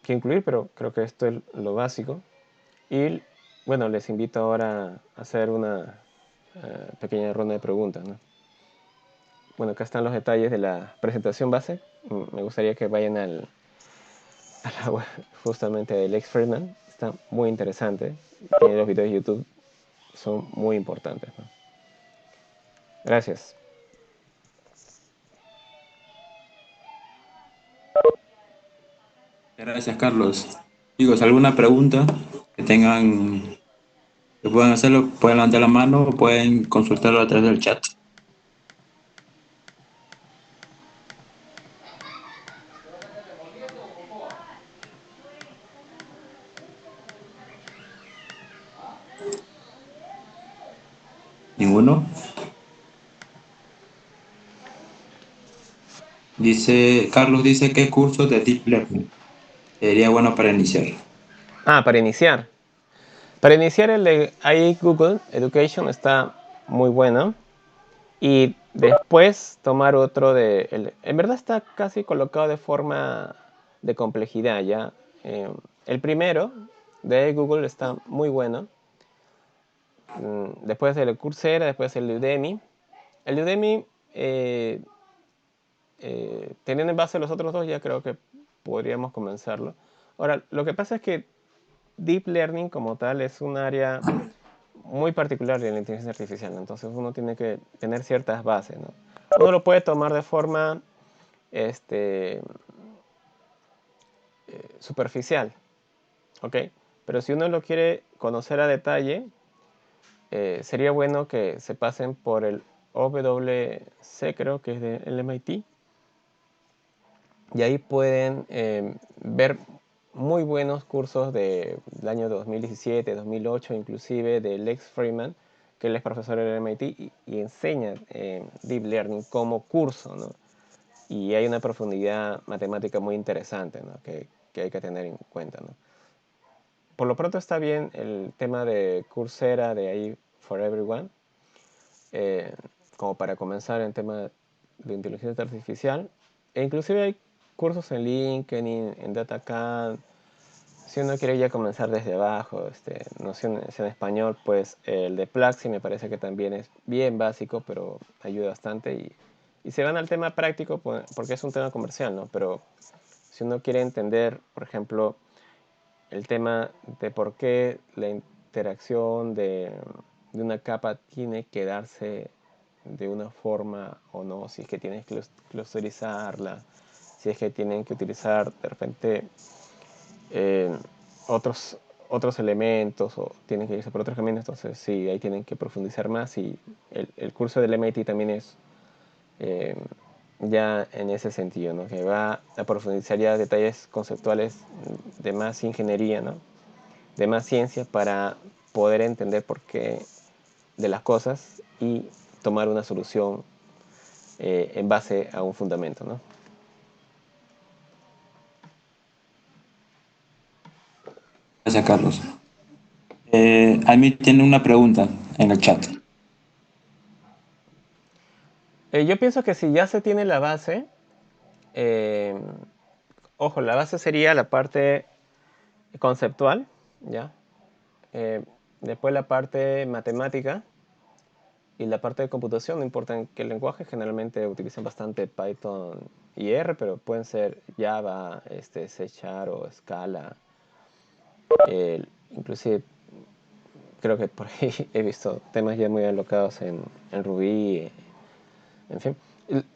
incluir, pero creo que esto es lo básico. Y bueno, les invito ahora a hacer una pequeña ronda de preguntas, ¿no? Bueno, acá están los detalles de la presentación base. Me gustaría que vayan a la web justamente de Lex Fridman. Está muy interesante. Tiene los videos de YouTube. Son muy importantes, ¿no? Gracias. Gracias, Carlos. Chicos, ¿alguna pregunta que tengan, que puedan hacerlo? Pueden levantar la mano o pueden consultarlo a través del chat. ¿Ninguno? Dice, Carlos dice, ¿qué curso de Deep Learning sería bueno para iniciar? Para iniciar. Para iniciar el de ahí Google Education está muy bueno. Y después tomar otro en verdad está casi colocado de forma de complejidad ya. El primero de Google está muy bueno. Después el Coursera, después el Udemy. El Udemy, teniendo en base los otros dos, ya creo que podríamos comenzarlo. Ahora, lo que pasa es que Deep Learning como tal es un área muy particular de la inteligencia artificial, ¿no? Entonces uno tiene que tener ciertas bases, ¿no? Uno lo puede tomar de forma este, superficial, ¿ok? Pero si uno lo quiere conocer a detalle, sería bueno que se pasen por el OWC, creo que es del MIT, y ahí pueden ver muy buenos cursos del año 2017, 2008, inclusive de Lex Fridman, que él es profesor del MIT y enseña Deep Learning como curso, ¿no? Y hay una profundidad matemática muy interesante, ¿no? que hay que tener en cuenta, ¿no? Por lo pronto está bien el tema de Coursera, de ahí for Everyone, eh, como para comenzar en tema de inteligencia artificial. E inclusive hay cursos en LinkedIn, en DataCamp. Si uno quiere ya comenzar desde abajo, nociones en español, pues el de Plaxi me parece que también es bien básico, pero ayuda bastante. Y se van al tema práctico porque es un tema comercial, ¿no? Pero si uno quiere entender, por ejemplo, el tema de por qué la interacción de una capa tiene que darse de una forma o no, si es que tienes que clusterizarla, si es que tienen que utilizar de repente eh, otros, otros elementos o tienen que irse por otros caminos, entonces sí, ahí tienen que profundizar más y el curso del MIT también es eh, ya en ese sentido, ¿no? Que va a profundizar ya detalles conceptuales de más ingeniería, ¿no? De más ciencia para poder entender por qué de las cosas y tomar una solución en base a un fundamento, ¿no? Gracias, Carlos. A mí tiene una pregunta en el chat. Yo pienso que si ya se tiene la base, eh, ojo, la base sería la parte conceptual, ¿ya? Eh, Después la parte matemática y la parte de computación, no importa en qué lenguaje, generalmente utilizan bastante Python y R, pero pueden ser Java, C# o Scala. Inclusive creo que por ahí he visto temas ya muy alocados en Ruby, en fin.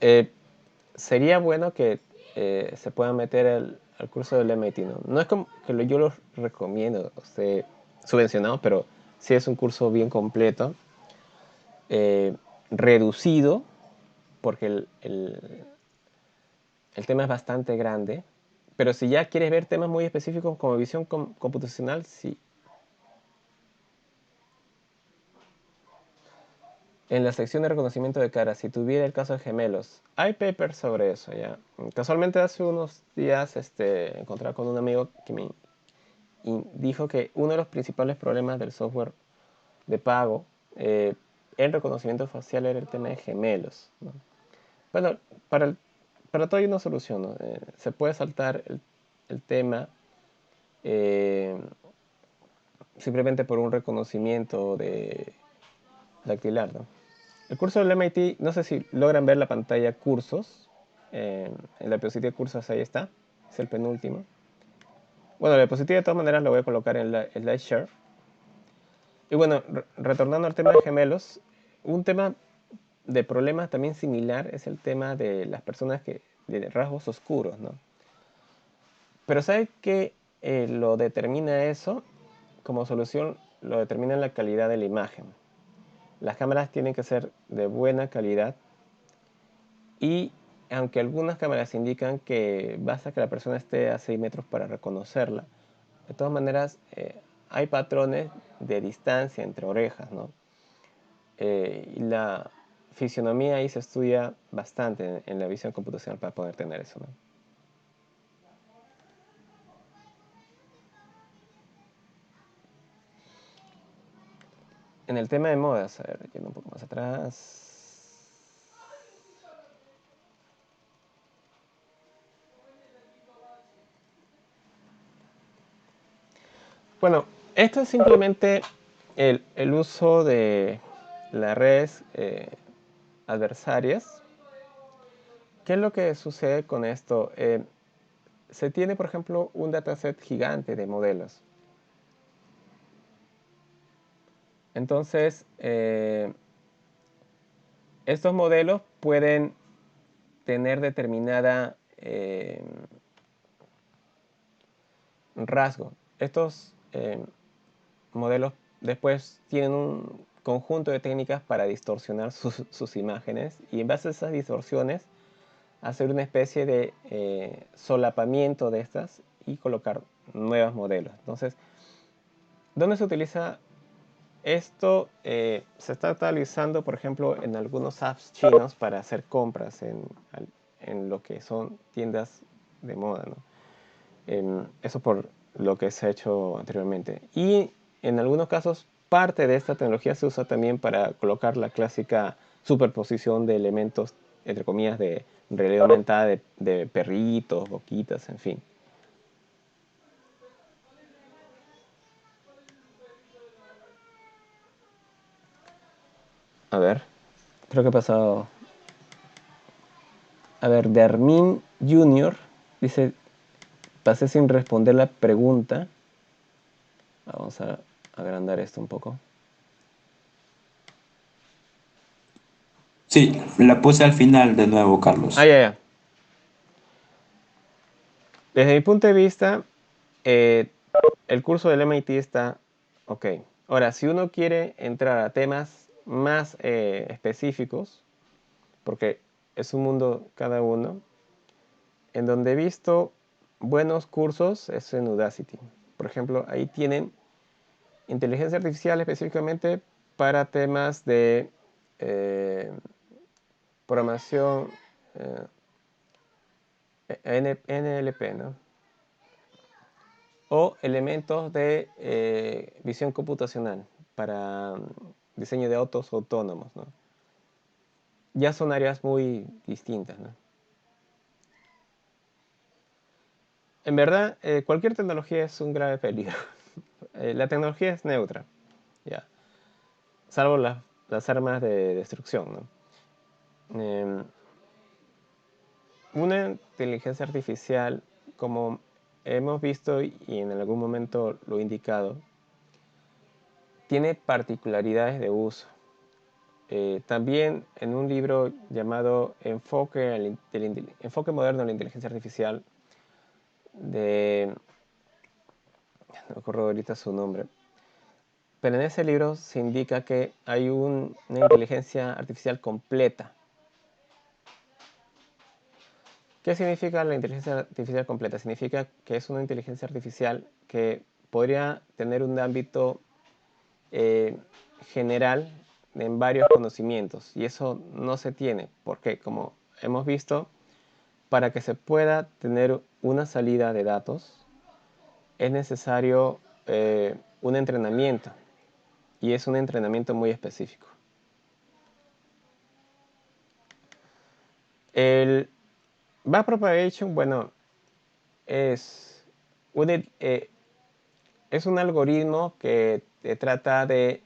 Eh, Sería bueno que se puedan meter al curso del MIT, ¿no? No es como que yo lo recomiendo, subvencionado, pero sí es un curso bien completo, eh, reducido, porque el tema es bastante grande, pero si ya quieres ver temas muy específicos como visión computacional, sí. En la sección de reconocimiento de cara, si tuviera el caso de gemelos, hay papers sobre eso ya. Casualmente hace unos días encontré con un amigo que me dijo que uno de los principales problemas del software de pago en reconocimiento facial era el tema de gemelos, ¿no? Bueno, para todo hay una solución, ¿no? Se puede saltar el tema eh, simplemente por un reconocimiento de dactilar, ¿no? El curso del MIT, no sé si logran ver la pantalla cursos. En la diapositiva de cursos ahí está. Es el penúltimo. Bueno, la diapositiva de todas maneras la voy a colocar en la SlideShare. Y bueno, retornando al tema de gemelos, un tema de problema también similar es el tema de las personas de rasgos oscuros, ¿no? Pero ¿sabe qué lo determina eso? Como solución lo determina la calidad de la imagen. Las cámaras tienen que ser de buena calidad y aunque algunas cámaras indican que basta que la persona esté a 6 metros para reconocerla, de todas maneras hay patrones de distancia entre orejas, ¿no? y la fisionomía ahí se estudia bastante en la visión computacional para poder tener eso, ¿no? En el tema de modas, a ver, yendo un poco más atrás. Bueno, esto es simplemente el uso de las redes adversarias. ¿Qué es lo que sucede con esto? Se tiene, por ejemplo, un dataset gigante de modelos. Entonces, estos modelos pueden tener determinada rasgo. Estos modelos después tienen un conjunto de técnicas para distorsionar sus imágenes y en base a esas distorsiones hacer una especie de solapamiento de estas y colocar nuevos modelos. Entonces, ¿dónde se utiliza esto? Se está utilizando, por ejemplo, en algunos apps chinos para hacer compras en lo que son tiendas de moda, ¿no? Eso por lo que se ha hecho anteriormente. Y en algunos casos, parte de esta tecnología se usa también para colocar la clásica superposición de elementos, entre comillas, de realidad aumentada de perritos, boquitas, en fin. A ver, creo que ha pasado. A ver, de Armin Jr. dice, pasé sin responder la pregunta. Vamos a agrandar esto un poco. Sí, la puse al final de nuevo, Carlos. Ya. Desde mi punto de vista, el curso del MIT está ok. Ahora, si uno quiere entrar a temas más específicos, porque es un mundo cada uno, en donde he visto buenos cursos es en Udacity. Por ejemplo, ahí tienen inteligencia artificial específicamente para temas de programación NLP, ¿no? O elementos de visión computacional para diseño de autos autónomos, ¿no? Ya son áreas muy distintas, ¿no? En verdad, cualquier tecnología es un grave peligro. La tecnología es neutra, ya, salvo las armas de destrucción, ¿no? Una inteligencia artificial, como hemos visto y en algún momento lo he indicado, tiene particularidades de uso. También en un libro llamado Enfoque moderno de la inteligencia artificial, no me acuerdo ahorita su nombre, pero en ese libro se indica que hay una inteligencia artificial completa. ¿Qué significa la inteligencia artificial completa? Significa que es una inteligencia artificial que podría tener un ámbito general en varios conocimientos, y eso no se tiene, porque como hemos visto, para que se pueda tener una salida de datos es necesario un entrenamiento, y es un entrenamiento muy específico. El backpropagation, bueno, es un algoritmo que trata de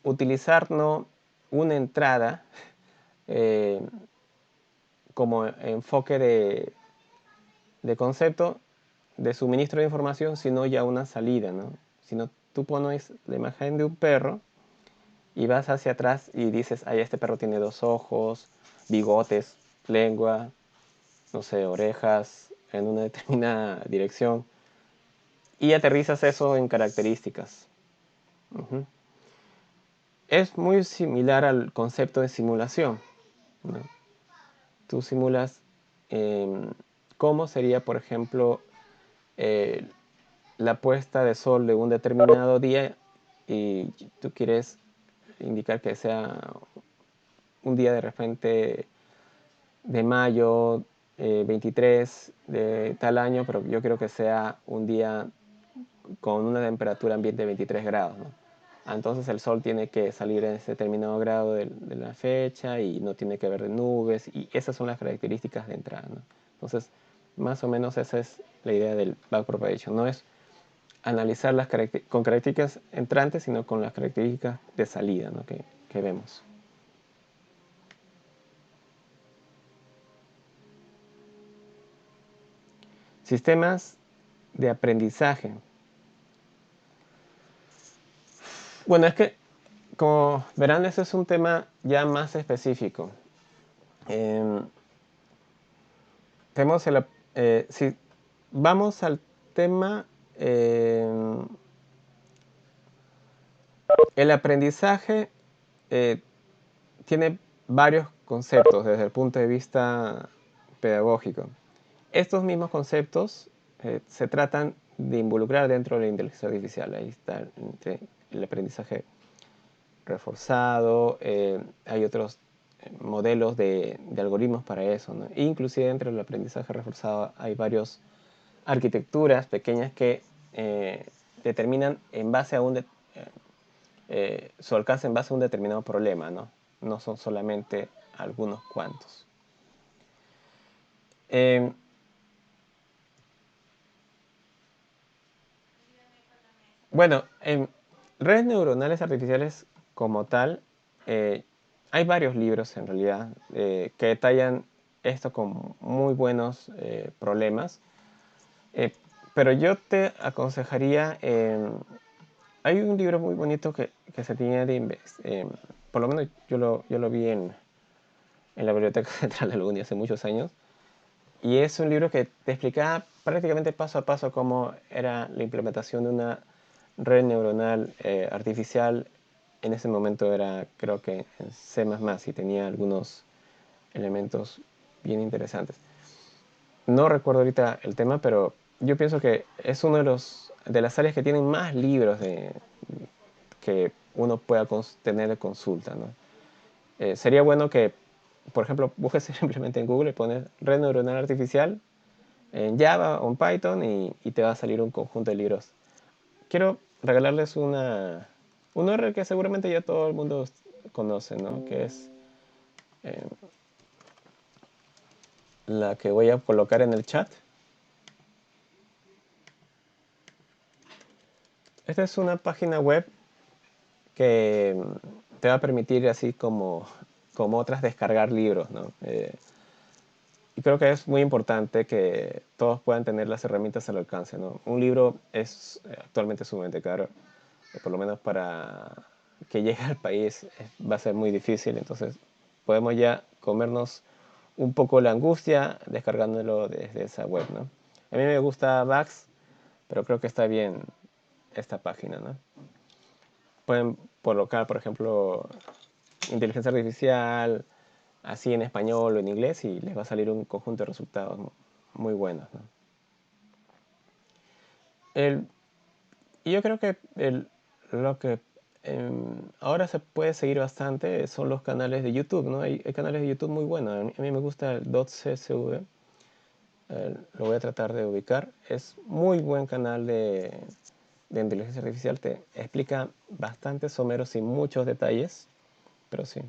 utilizar, ¿no?, una entrada como enfoque de concepto de suministro de información, sino ya una salida, ¿no? Si no, tú pones la imagen de un perro y vas hacia atrás y dices, ay, este perro tiene 2 ojos, bigotes, lengua, no sé, orejas en una determinada dirección, y aterrizas eso en características. Uh-huh. Es muy similar al concepto de simulación, ¿no? Tú simulas cómo sería, por ejemplo, la puesta de sol de un determinado día, y tú quieres indicar que sea un día de repente de mayo 23 de tal año, pero yo quiero que sea un día con una temperatura ambiente de 23 grados, ¿no? Entonces el sol tiene que salir en ese determinado grado de la fecha y no tiene que haber nubes, y esas son las características de entrada, ¿no? Entonces, más o menos esa es la idea del backpropagation. No es analizar con características entrantes, sino con las características de salida, ¿no? que vemos. Sistemas de aprendizaje. Bueno, es que, como verán, ese es un tema ya más específico. Si vamos al tema, el aprendizaje tiene varios conceptos desde el punto de vista pedagógico. Estos mismos conceptos se tratan de involucrar dentro de la inteligencia artificial. Ahí está el aprendizaje reforzado, hay otros modelos de algoritmos para eso, ¿no? Inclusive dentro del aprendizaje reforzado hay varias arquitecturas pequeñas que determinan en base a su alcance en base a un determinado problema, ¿no? No son solamente algunos cuantos. Bueno, en redes neuronales artificiales como tal, hay varios libros en realidad que detallan esto con muy buenos problemas. Pero yo te aconsejaría, hay un libro muy bonito que se tiene por lo menos yo lo vi en la Biblioteca Central de la UNI hace muchos años, y es un libro que te explicaba prácticamente paso a paso cómo era la implementación de una red neuronal artificial. En ese momento era, creo que en C++, y tenía algunos elementos bien interesantes. No recuerdo ahorita el tema, pero yo pienso que es uno de las áreas que tienen más libros que uno pueda tener de consulta, ¿no? Sería bueno que, por ejemplo, busques simplemente en Google y pones red neuronal artificial en Java o en Python y te va a salir un conjunto de libros. Quiero regalarles un URL que seguramente ya todo el mundo conoce, ¿no? Que es la que voy a colocar en el chat. Esta es una página web que te va a permitir, así como otras, descargar libros, ¿no? Y creo que es muy importante que todos puedan tener las herramientas al alcance, ¿no? Un libro es actualmente sumamente caro, por lo menos para que llegue al país va a ser muy difícil. Entonces podemos ya comernos un poco la angustia descargándolo desde esa web, ¿no? A mí me gusta Vax, pero creo que está bien esta página, ¿no? Pueden colocar, por ejemplo, inteligencia artificial, así en español o en inglés, y les va a salir un conjunto de resultados muy buenos, ¿no? Y yo creo que lo que ahora se puede seguir bastante son los canales de YouTube, ¿no? Hay canales de YouTube muy buenos. A mí me gusta el .csv, lo voy a tratar de ubicar. Es muy buen canal de inteligencia artificial, te explica bastante somero, sin muchos detalles, pero sí.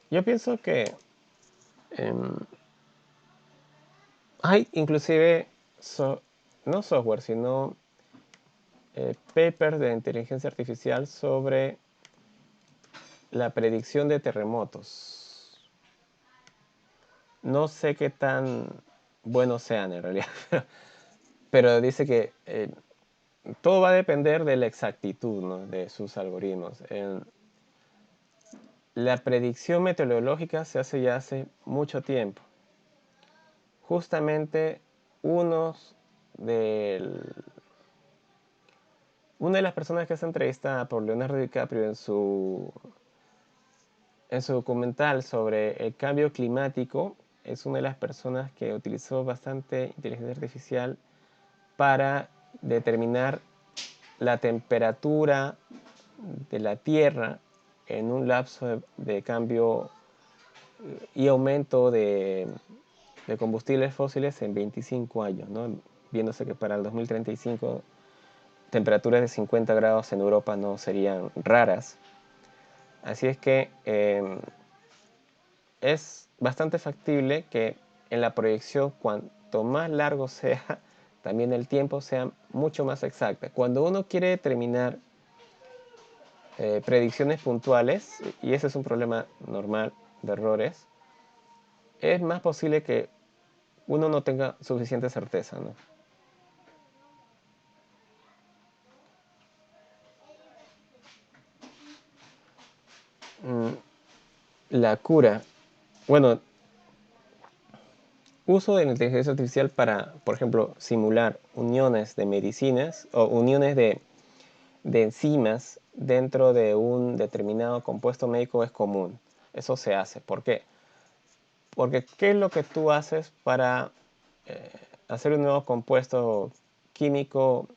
Yo pienso que hay inclusive, no software, sino papers de inteligencia artificial sobre la predicción de terremotos. No sé qué tan buenos sean en realidad, pero dice que todo va a depender de la exactitud, ¿no?, de sus algoritmos. La predicción meteorológica se hace ya hace mucho tiempo. Justamente una de las personas que es entrevistada por Leonardo DiCaprio en su documental sobre el cambio climático, es una de las personas que utilizó bastante inteligencia artificial para determinar la temperatura de la Tierra en un lapso de cambio y aumento de combustibles fósiles en 25 años, ¿no? Viéndose que para el 2035 temperaturas de 50 grados en Europa no serían raras. Así es que es bastante factible que en la proyección, cuanto más largo sea, también el tiempo sea mucho más exacta. Cuando uno quiere determinar predicciones puntuales, y ese es un problema normal de errores, es más posible que uno no tenga suficiente certeza, ¿no? La cura. Bueno, uso de la inteligencia artificial para, por ejemplo, simular uniones de medicinas o uniones de enzimas dentro de un determinado compuesto médico es común. Eso se hace. ¿Por qué? Porque ¿qué es lo que tú haces para hacer un nuevo compuesto químico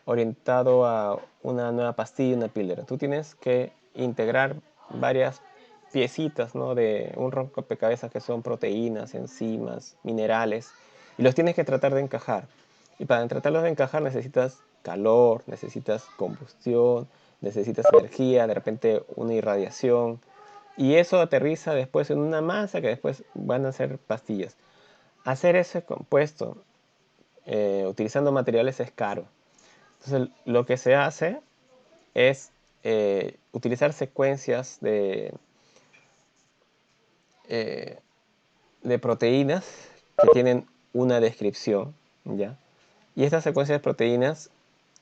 orientado a una nueva pastilla, una píldora? Tú tienes que integrar varias piecitas, ¿no? De un rompecabezas que son proteínas, enzimas, minerales, y los tienes que tratar de encajar. Y para tratarlos de encajar necesitas calor, necesitas combustión, necesitas energía, de repente una irradiación, y eso aterriza después en una masa que después van a ser pastillas. Hacer ese compuesto utilizando materiales es caro. Entonces lo que se hace es utilizar secuencias de proteínas que tienen una descripción, ¿ya? Y estas secuencias de proteínas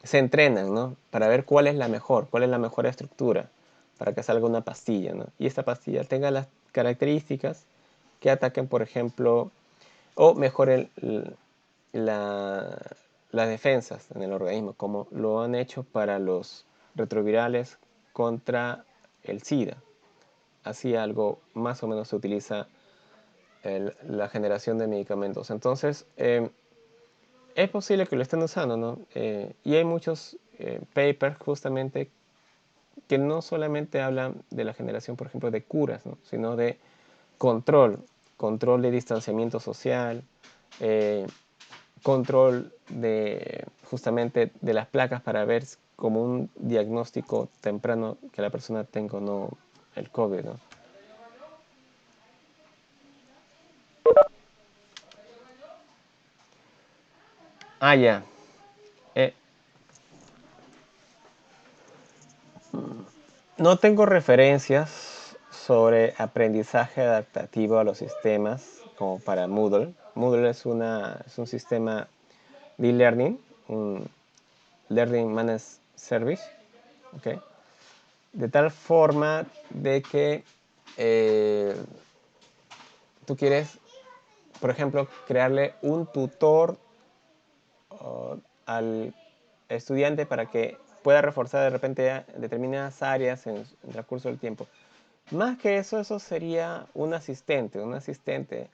se entrenan, ¿no? Para ver cuál es la mejor estructura para que salga una pastilla, ¿no? Y esta pastilla tenga las características que ataquen, por ejemplo, o mejoren la, las defensas en el organismo, como lo han hecho para los retrovirales contra el SIDA. Así algo más o menos se utiliza la generación de medicamentos. Entonces, es posible que lo estén usando, ¿no? Y hay muchos papers justamente que no solamente hablan de la generación, por ejemplo, de curas, ¿no? Sino de control, control de distanciamiento social, eh, control de justamente de las placas para ver como un diagnóstico temprano que la persona tenga o no el COVID, ¿no? Ah, ya. Eh, no tengo referencias sobre aprendizaje adaptativo a los sistemas como para Moodle. Moodle es un sistema de e-learning, un Learning Managed Service, ¿okay? De tal forma de que tú quieres, por ejemplo, crearle un tutor al estudiante para que pueda reforzar de repente determinadas áreas en el transcurso del tiempo. Más que eso sería un asistente, un asistente.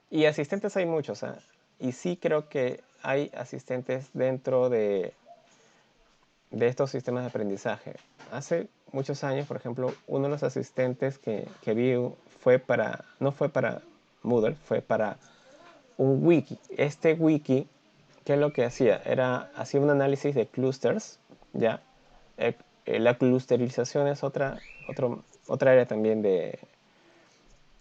Y asistentes hay muchos, ¿eh? Y sí creo que hay asistentes dentro de estos sistemas de aprendizaje. Hace muchos años, por ejemplo, uno de los asistentes que vi fue para, no fue para Moodle, fue para un wiki. Este wiki, ¿qué es lo que hacía? Hacía un análisis de clusters, ¿ya? La clusterización es otra área también de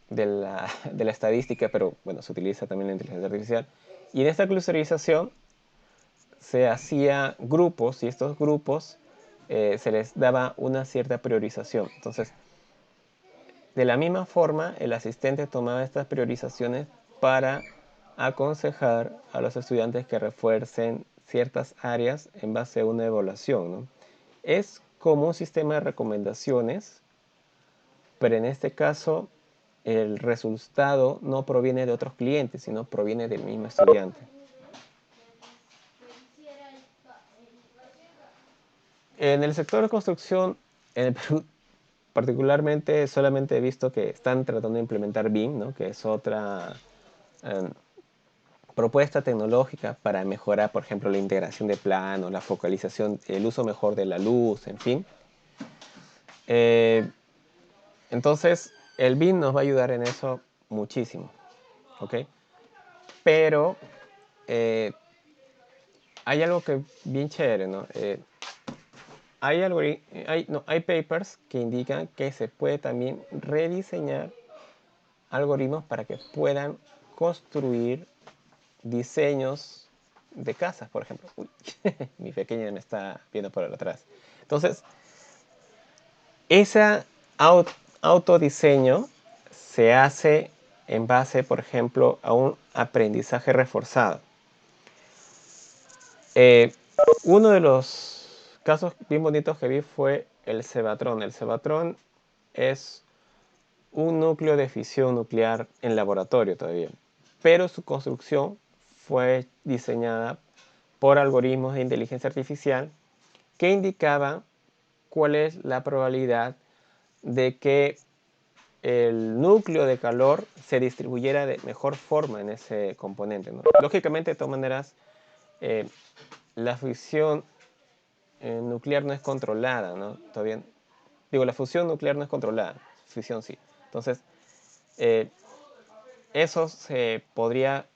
la estadística, pero bueno, se utiliza también la inteligencia artificial. Y en esta clusterización se hacía grupos y estos grupos se les daba una cierta priorización. Entonces, de la misma forma, el asistente tomaba estas priorizaciones para aconsejar a los estudiantes que refuercen ciertas áreas en base a una evaluación, ¿no? Es como un sistema de recomendaciones, pero en este caso el resultado no proviene de otros clientes, sino proviene del mismo estudiante. En el sector de construcción, en el Perú, particularmente solamente he visto que están tratando de implementar BIM, ¿no? Que es otra eh, propuesta tecnológica para mejorar, por ejemplo, la integración de planos, la focalización, el uso mejor de la luz, en fin. Entonces, el BIM nos va a ayudar en eso muchísimo, ¿ok? Pero hay algo que bien chévere, ¿no? Hay papers que indican que se puede también rediseñar algoritmos para que puedan construir diseños de casas, por ejemplo. Uy, mi pequeña me está viendo por atrás. Entonces, ese autodiseño se hace en base, por ejemplo, a un aprendizaje reforzado. Uno de los casos bien bonitos que vi fue el Cebatron. El Cebatron es un núcleo de fisión nuclear en laboratorio todavía, pero su construcción fue diseñada por algoritmos de inteligencia artificial que indicaban cuál es la probabilidad de que el núcleo de calor se distribuyera de mejor forma en ese componente, ¿no? Lógicamente, de todas maneras, la fisión nuclear no es controlada, ¿no? Todavía, digo, la fusión nuclear no es controlada, fisión sí. Entonces, eso se podría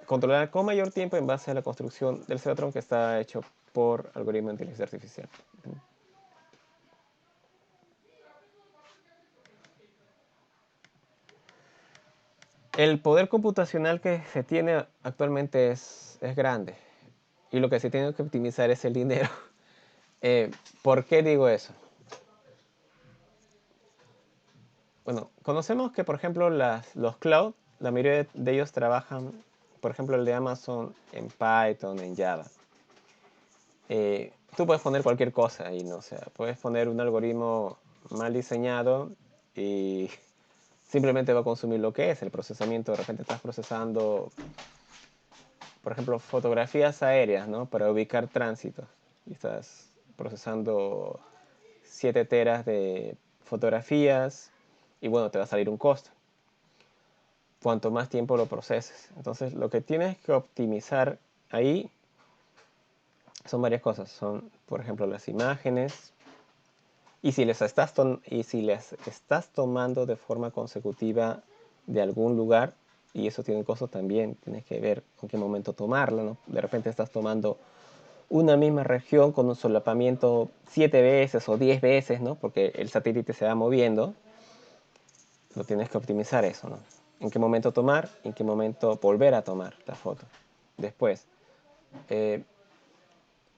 controlar con mayor tiempo en base a la construcción del Cebatron, que está hecho por algoritmo de inteligencia artificial. El poder computacional que se tiene actualmente es grande, y lo que se tiene que optimizar es el dinero. ¿Por qué digo eso? Bueno, conocemos que, por ejemplo, los cloud, la mayoría de ellos trabajan, por ejemplo, el de Amazon en Python, en Java. Tú puedes poner cualquier cosa ahí, ¿no? O sea, puedes poner un algoritmo mal diseñado y simplemente va a consumir lo que es el procesamiento. De repente estás procesando, por ejemplo, fotografías aéreas, ¿no? Para ubicar tránsitos. Y estás procesando 7 teras de fotografías y bueno, te va a salir un costo cuanto más tiempo lo proceses. Entonces, lo que tienes que optimizar ahí son varias cosas. Son, por ejemplo, las imágenes. Y si les estás tomando de forma consecutiva de algún lugar, y eso tiene un costo también, tienes que ver en qué momento tomarla, ¿no? De repente estás tomando una misma región con un solapamiento 7 veces o 10 veces, ¿no? Porque el satélite se va moviendo. Lo tienes que optimizar eso, ¿no? En qué momento tomar, en qué momento volver a tomar la foto. Después,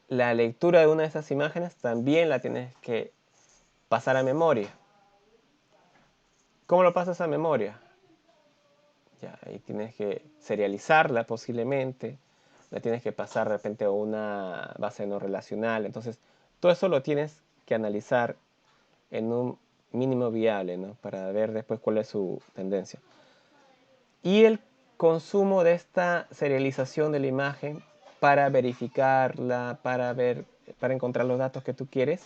la lectura de una de esas imágenes también la tienes que pasar a memoria. ¿Cómo lo pasas a memoria? Ya, ahí tienes que serializarla posiblemente, la tienes que pasar de repente a una base no relacional. Entonces, todo eso lo tienes que analizar en un mínimo viable, ¿no? Para ver después cuál es su tendencia. Y el consumo de esta serialización de la imagen para verificarla, para encontrar los datos que tú quieres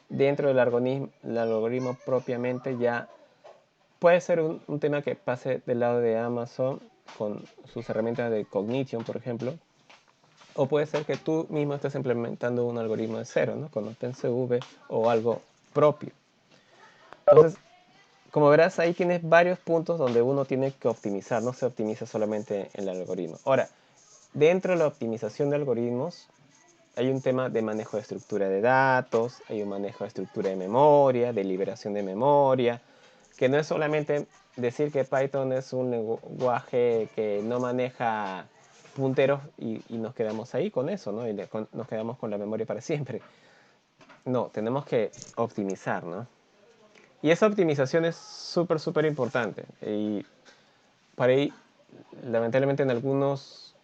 dentro del algoritmo propiamente ya puede ser un tema que pase del lado de Amazon con sus herramientas de Cognition, por ejemplo, o puede ser que tú mismo estés implementando un algoritmo de cero, ¿no? Con OpenCV o algo propio. Entonces, como verás, ahí tienes varios puntos donde uno tiene que optimizar, no se optimiza solamente en el algoritmo. Ahora, dentro de la optimización de algoritmos, hay un tema de manejo de estructura de datos, hay un manejo de estructura de memoria, de liberación de memoria, que no es solamente decir que Python es un lenguaje que no maneja punteros y nos quedamos ahí con eso, ¿no? Y nos quedamos con la memoria para siempre. No, tenemos que optimizar, ¿no? Y esa optimización es súper, súper importante. Y para ahí, lamentablemente en algunos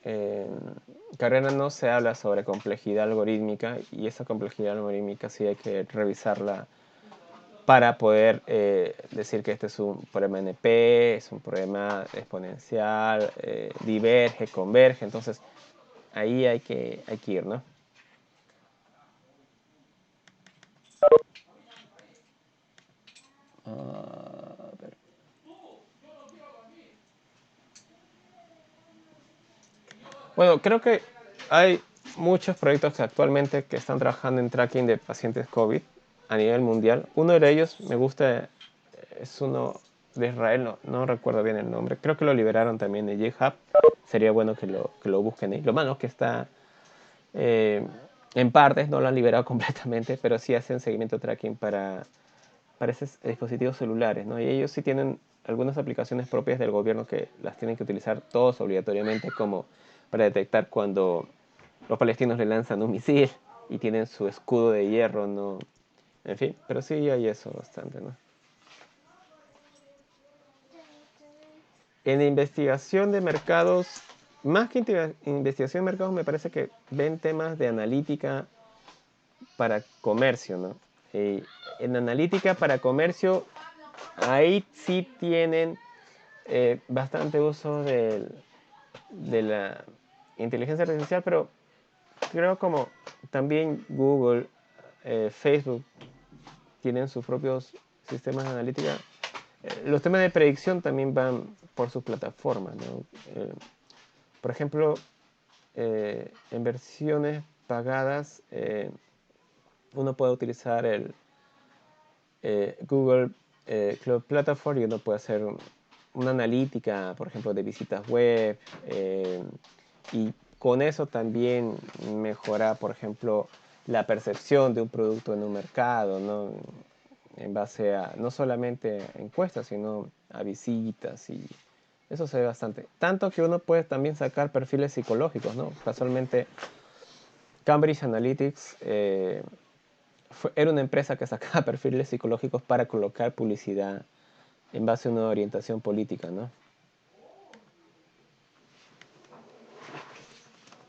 carreras no se habla sobre complejidad algorítmica y esa complejidad algorítmica sí hay que revisarla para poder decir que este es un problema NP, es un problema exponencial, diverge, converge. Entonces, ahí hay que ir, ¿no? A ver. Bueno, creo que hay muchos proyectos actualmente que están trabajando en tracking de pacientes COVID a nivel mundial. Uno de ellos me gusta, es uno de Israel, no recuerdo bien el nombre. Creo que lo liberaron también de GitHub. Sería bueno que lo busquen ahí. Lo malo es que está en partes, no lo han liberado completamente, pero sí hacen seguimiento tracking para esos dispositivos celulares, ¿no? Y ellos sí tienen algunas aplicaciones propias del gobierno que las tienen que utilizar todos obligatoriamente, como para detectar cuando los palestinos le lanzan un misil y tienen su escudo de hierro, ¿no? En fin, pero sí hay eso bastante, ¿no? En investigación de mercados, más que investigación de mercados, me parece que ven temas de analítica para comercio, ¿no? En analítica para comercio, ahí sí tienen bastante uso de la inteligencia artificial, pero creo como también Google, Facebook tienen sus propios sistemas de analítica. Los temas de predicción también van por sus plataformas, ¿no? Por ejemplo, en versiones pagadas, uno puede utilizar el Google Cloud Platform y uno puede hacer una analítica, por ejemplo, de visitas web, y con eso también mejora, por ejemplo, la percepción de un producto en un mercado, ¿no? En base a no solamente a encuestas, sino a visitas, y eso se ve bastante. Tanto que uno puede también sacar perfiles psicológicos, ¿no? Casualmente, Cambridge Analytics era una empresa que sacaba perfiles psicológicos para colocar publicidad en base a una orientación política, ¿no?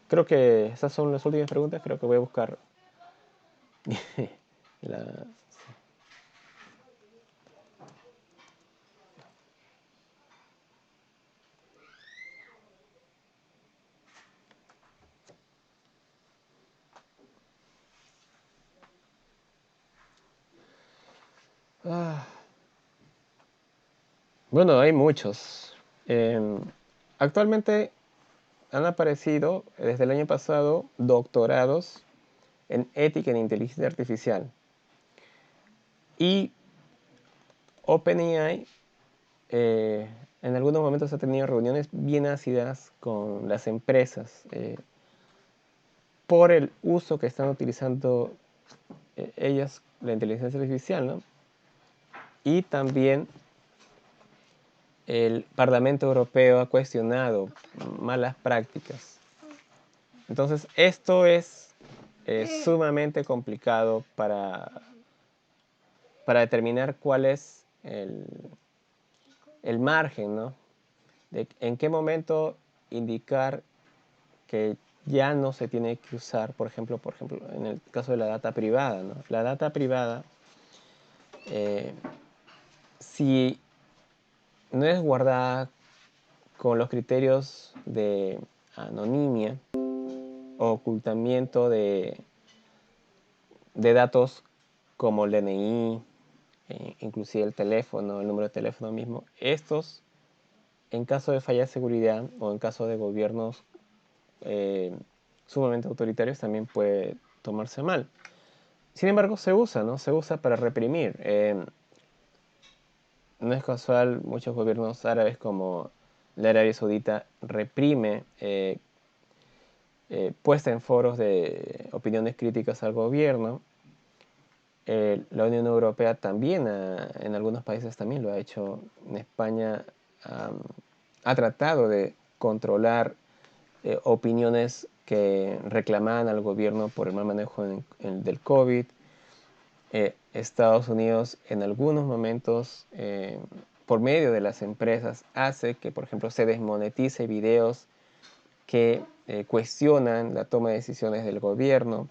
Creo que esas son las últimas preguntas. Creo que voy a buscar la... Ah. Bueno, hay muchos. Actualmente han aparecido desde el año pasado doctorados en ética en inteligencia artificial. Y OpenAI en algunos momentos ha tenido reuniones bien ácidas con las empresas por el uso que están utilizando ellas la inteligencia artificial, ¿no? Y también el Parlamento Europeo ha cuestionado malas prácticas. Entonces, esto es sumamente complicado para determinar cuál es el margen, ¿no? De en qué momento indicar que ya no se tiene que usar, por ejemplo, en el caso de la data privada, ¿no? La data privada, si no es guardada con los criterios de anonimia o ocultamiento de datos como el DNI, inclusive el teléfono, el número de teléfono mismo, estos, en caso de falla de seguridad o en caso de gobiernos sumamente autoritarios, también puede tomarse mal. Sin embargo, se usa, ¿no? Se usa para reprimir. No es casual, muchos gobiernos árabes como la Arabia Saudita reprime puesta en foros de opiniones críticas al gobierno. La Unión Europea también, en algunos países también lo ha hecho. En España ha tratado de controlar opiniones que reclamaban al gobierno por el mal manejo del COVID. Estados Unidos en algunos momentos, por medio de las empresas, hace que, por ejemplo, se desmonetice videos que cuestionan la toma de decisiones del gobierno.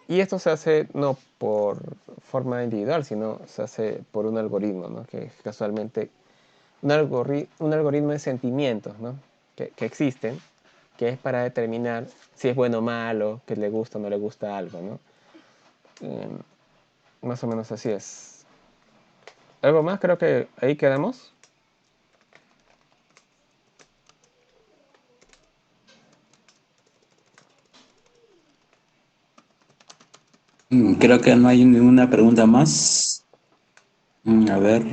Y esto se hace no por forma individual, sino se hace por un algoritmo, ¿no? Que casualmente un algoritmo de sentimientos, ¿no? que existen, que es para determinar si es bueno o malo, que le gusta o no le gusta algo, ¿no? Más o menos así es. ¿Algo más? Creo que ahí quedamos. Creo que no hay ninguna pregunta más. A ver.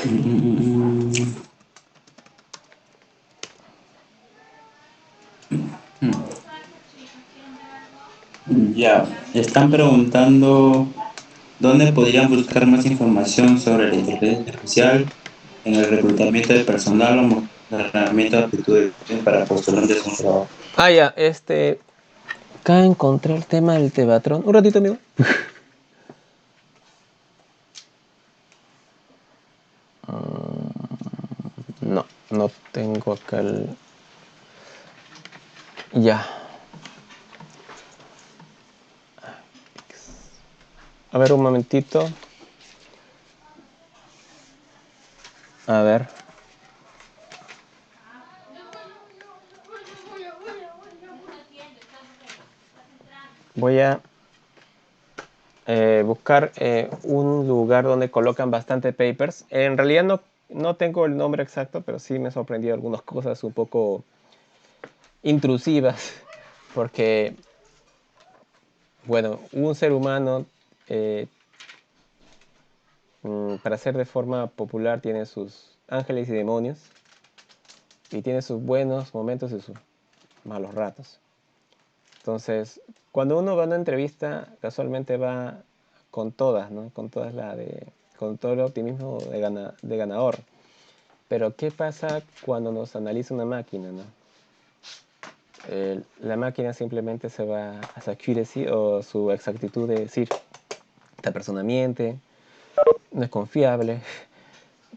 Mm, Ya, están preguntando dónde podrían buscar más información sobre la inteligencia artificial en el reclutamiento de personal o mejoramiento de aptitudes para postulantes a un trabajo. Ah, ya, acá encontré el tema del Tevatron. Un ratito, amigo. No, no tengo acá el... Ya. A ver, un momentito. A ver. Voy a buscar un lugar donde colocan bastante papers. En realidad no tengo el nombre exacto, pero sí me sorprendió algunas cosas un poco intrusivas. Porque, bueno, un ser humano, para ser de forma popular, tiene sus ángeles y demonios. Y tiene sus buenos momentos y sus malos ratos. Entonces, cuando uno va a una entrevista, casualmente va con todas, ¿no? Con con todo el optimismo de ganador. Pero ¿qué pasa cuando nos analiza una máquina, no? La máquina simplemente se va a su accuracy o su exactitud de decir, esta persona miente, no es confiable,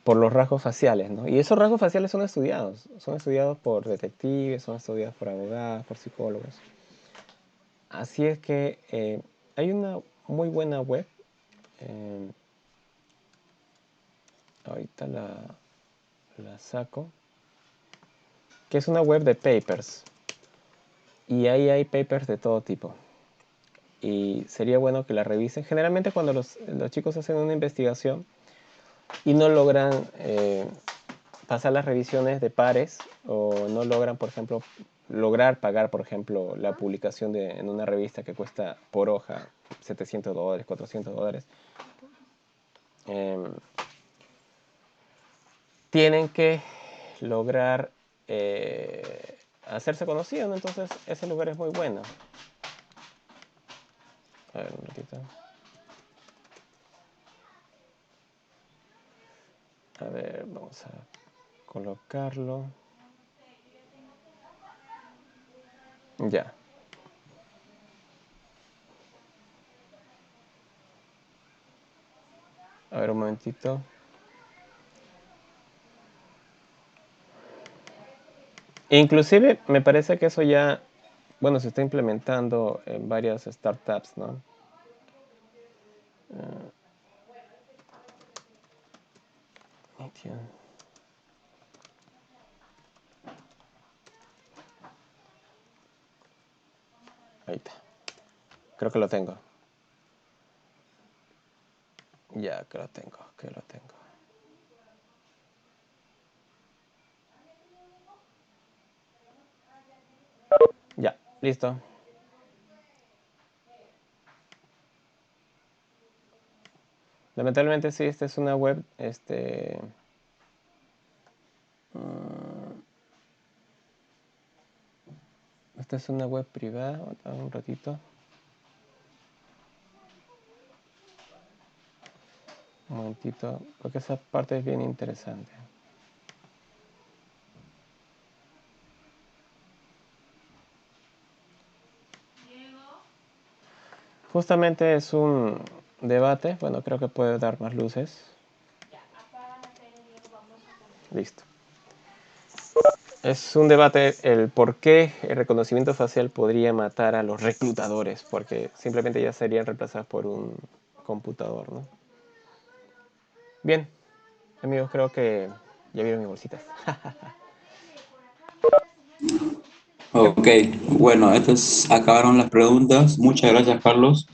por los rasgos faciales, ¿no? Y esos rasgos faciales son estudiados por detectives, son estudiados por abogados, por psicólogos. Así es que hay una muy buena web, ahorita la saco, que es una web de papers. Y ahí hay papers de todo tipo. Y sería bueno que la revisen. Generalmente cuando los chicos hacen una investigación y no logran pasar las revisiones de pares o no logran, por ejemplo, pagar, por ejemplo, la publicación en una revista que cuesta por hoja $700, $400, tienen que lograr hacerse conocidos, ¿no? Entonces ese lugar es muy bueno. A ver, un ratito. A ver, vamos a colocarlo. Ya. A ver, un momentito. Inclusive me parece que eso ya, bueno, se está implementando en varias startups, ¿no? Ahí está. Creo que lo tengo. Ya, que lo tengo. Ya, listo. Lamentablemente sí, esta es una web, esta es una web privada. Un ratito. Un momentito, porque esa parte es bien interesante. Justamente es un debate, bueno, creo que puede dar más luces. Listo. Es un debate el por qué el reconocimiento facial podría matar a los reclutadores, porque simplemente ya serían reemplazados por un computador, ¿no? Bien, amigos, creo que ya vieron mis bolsitas. Ok, bueno, estas acabaron las preguntas. Muchas gracias, Carlos.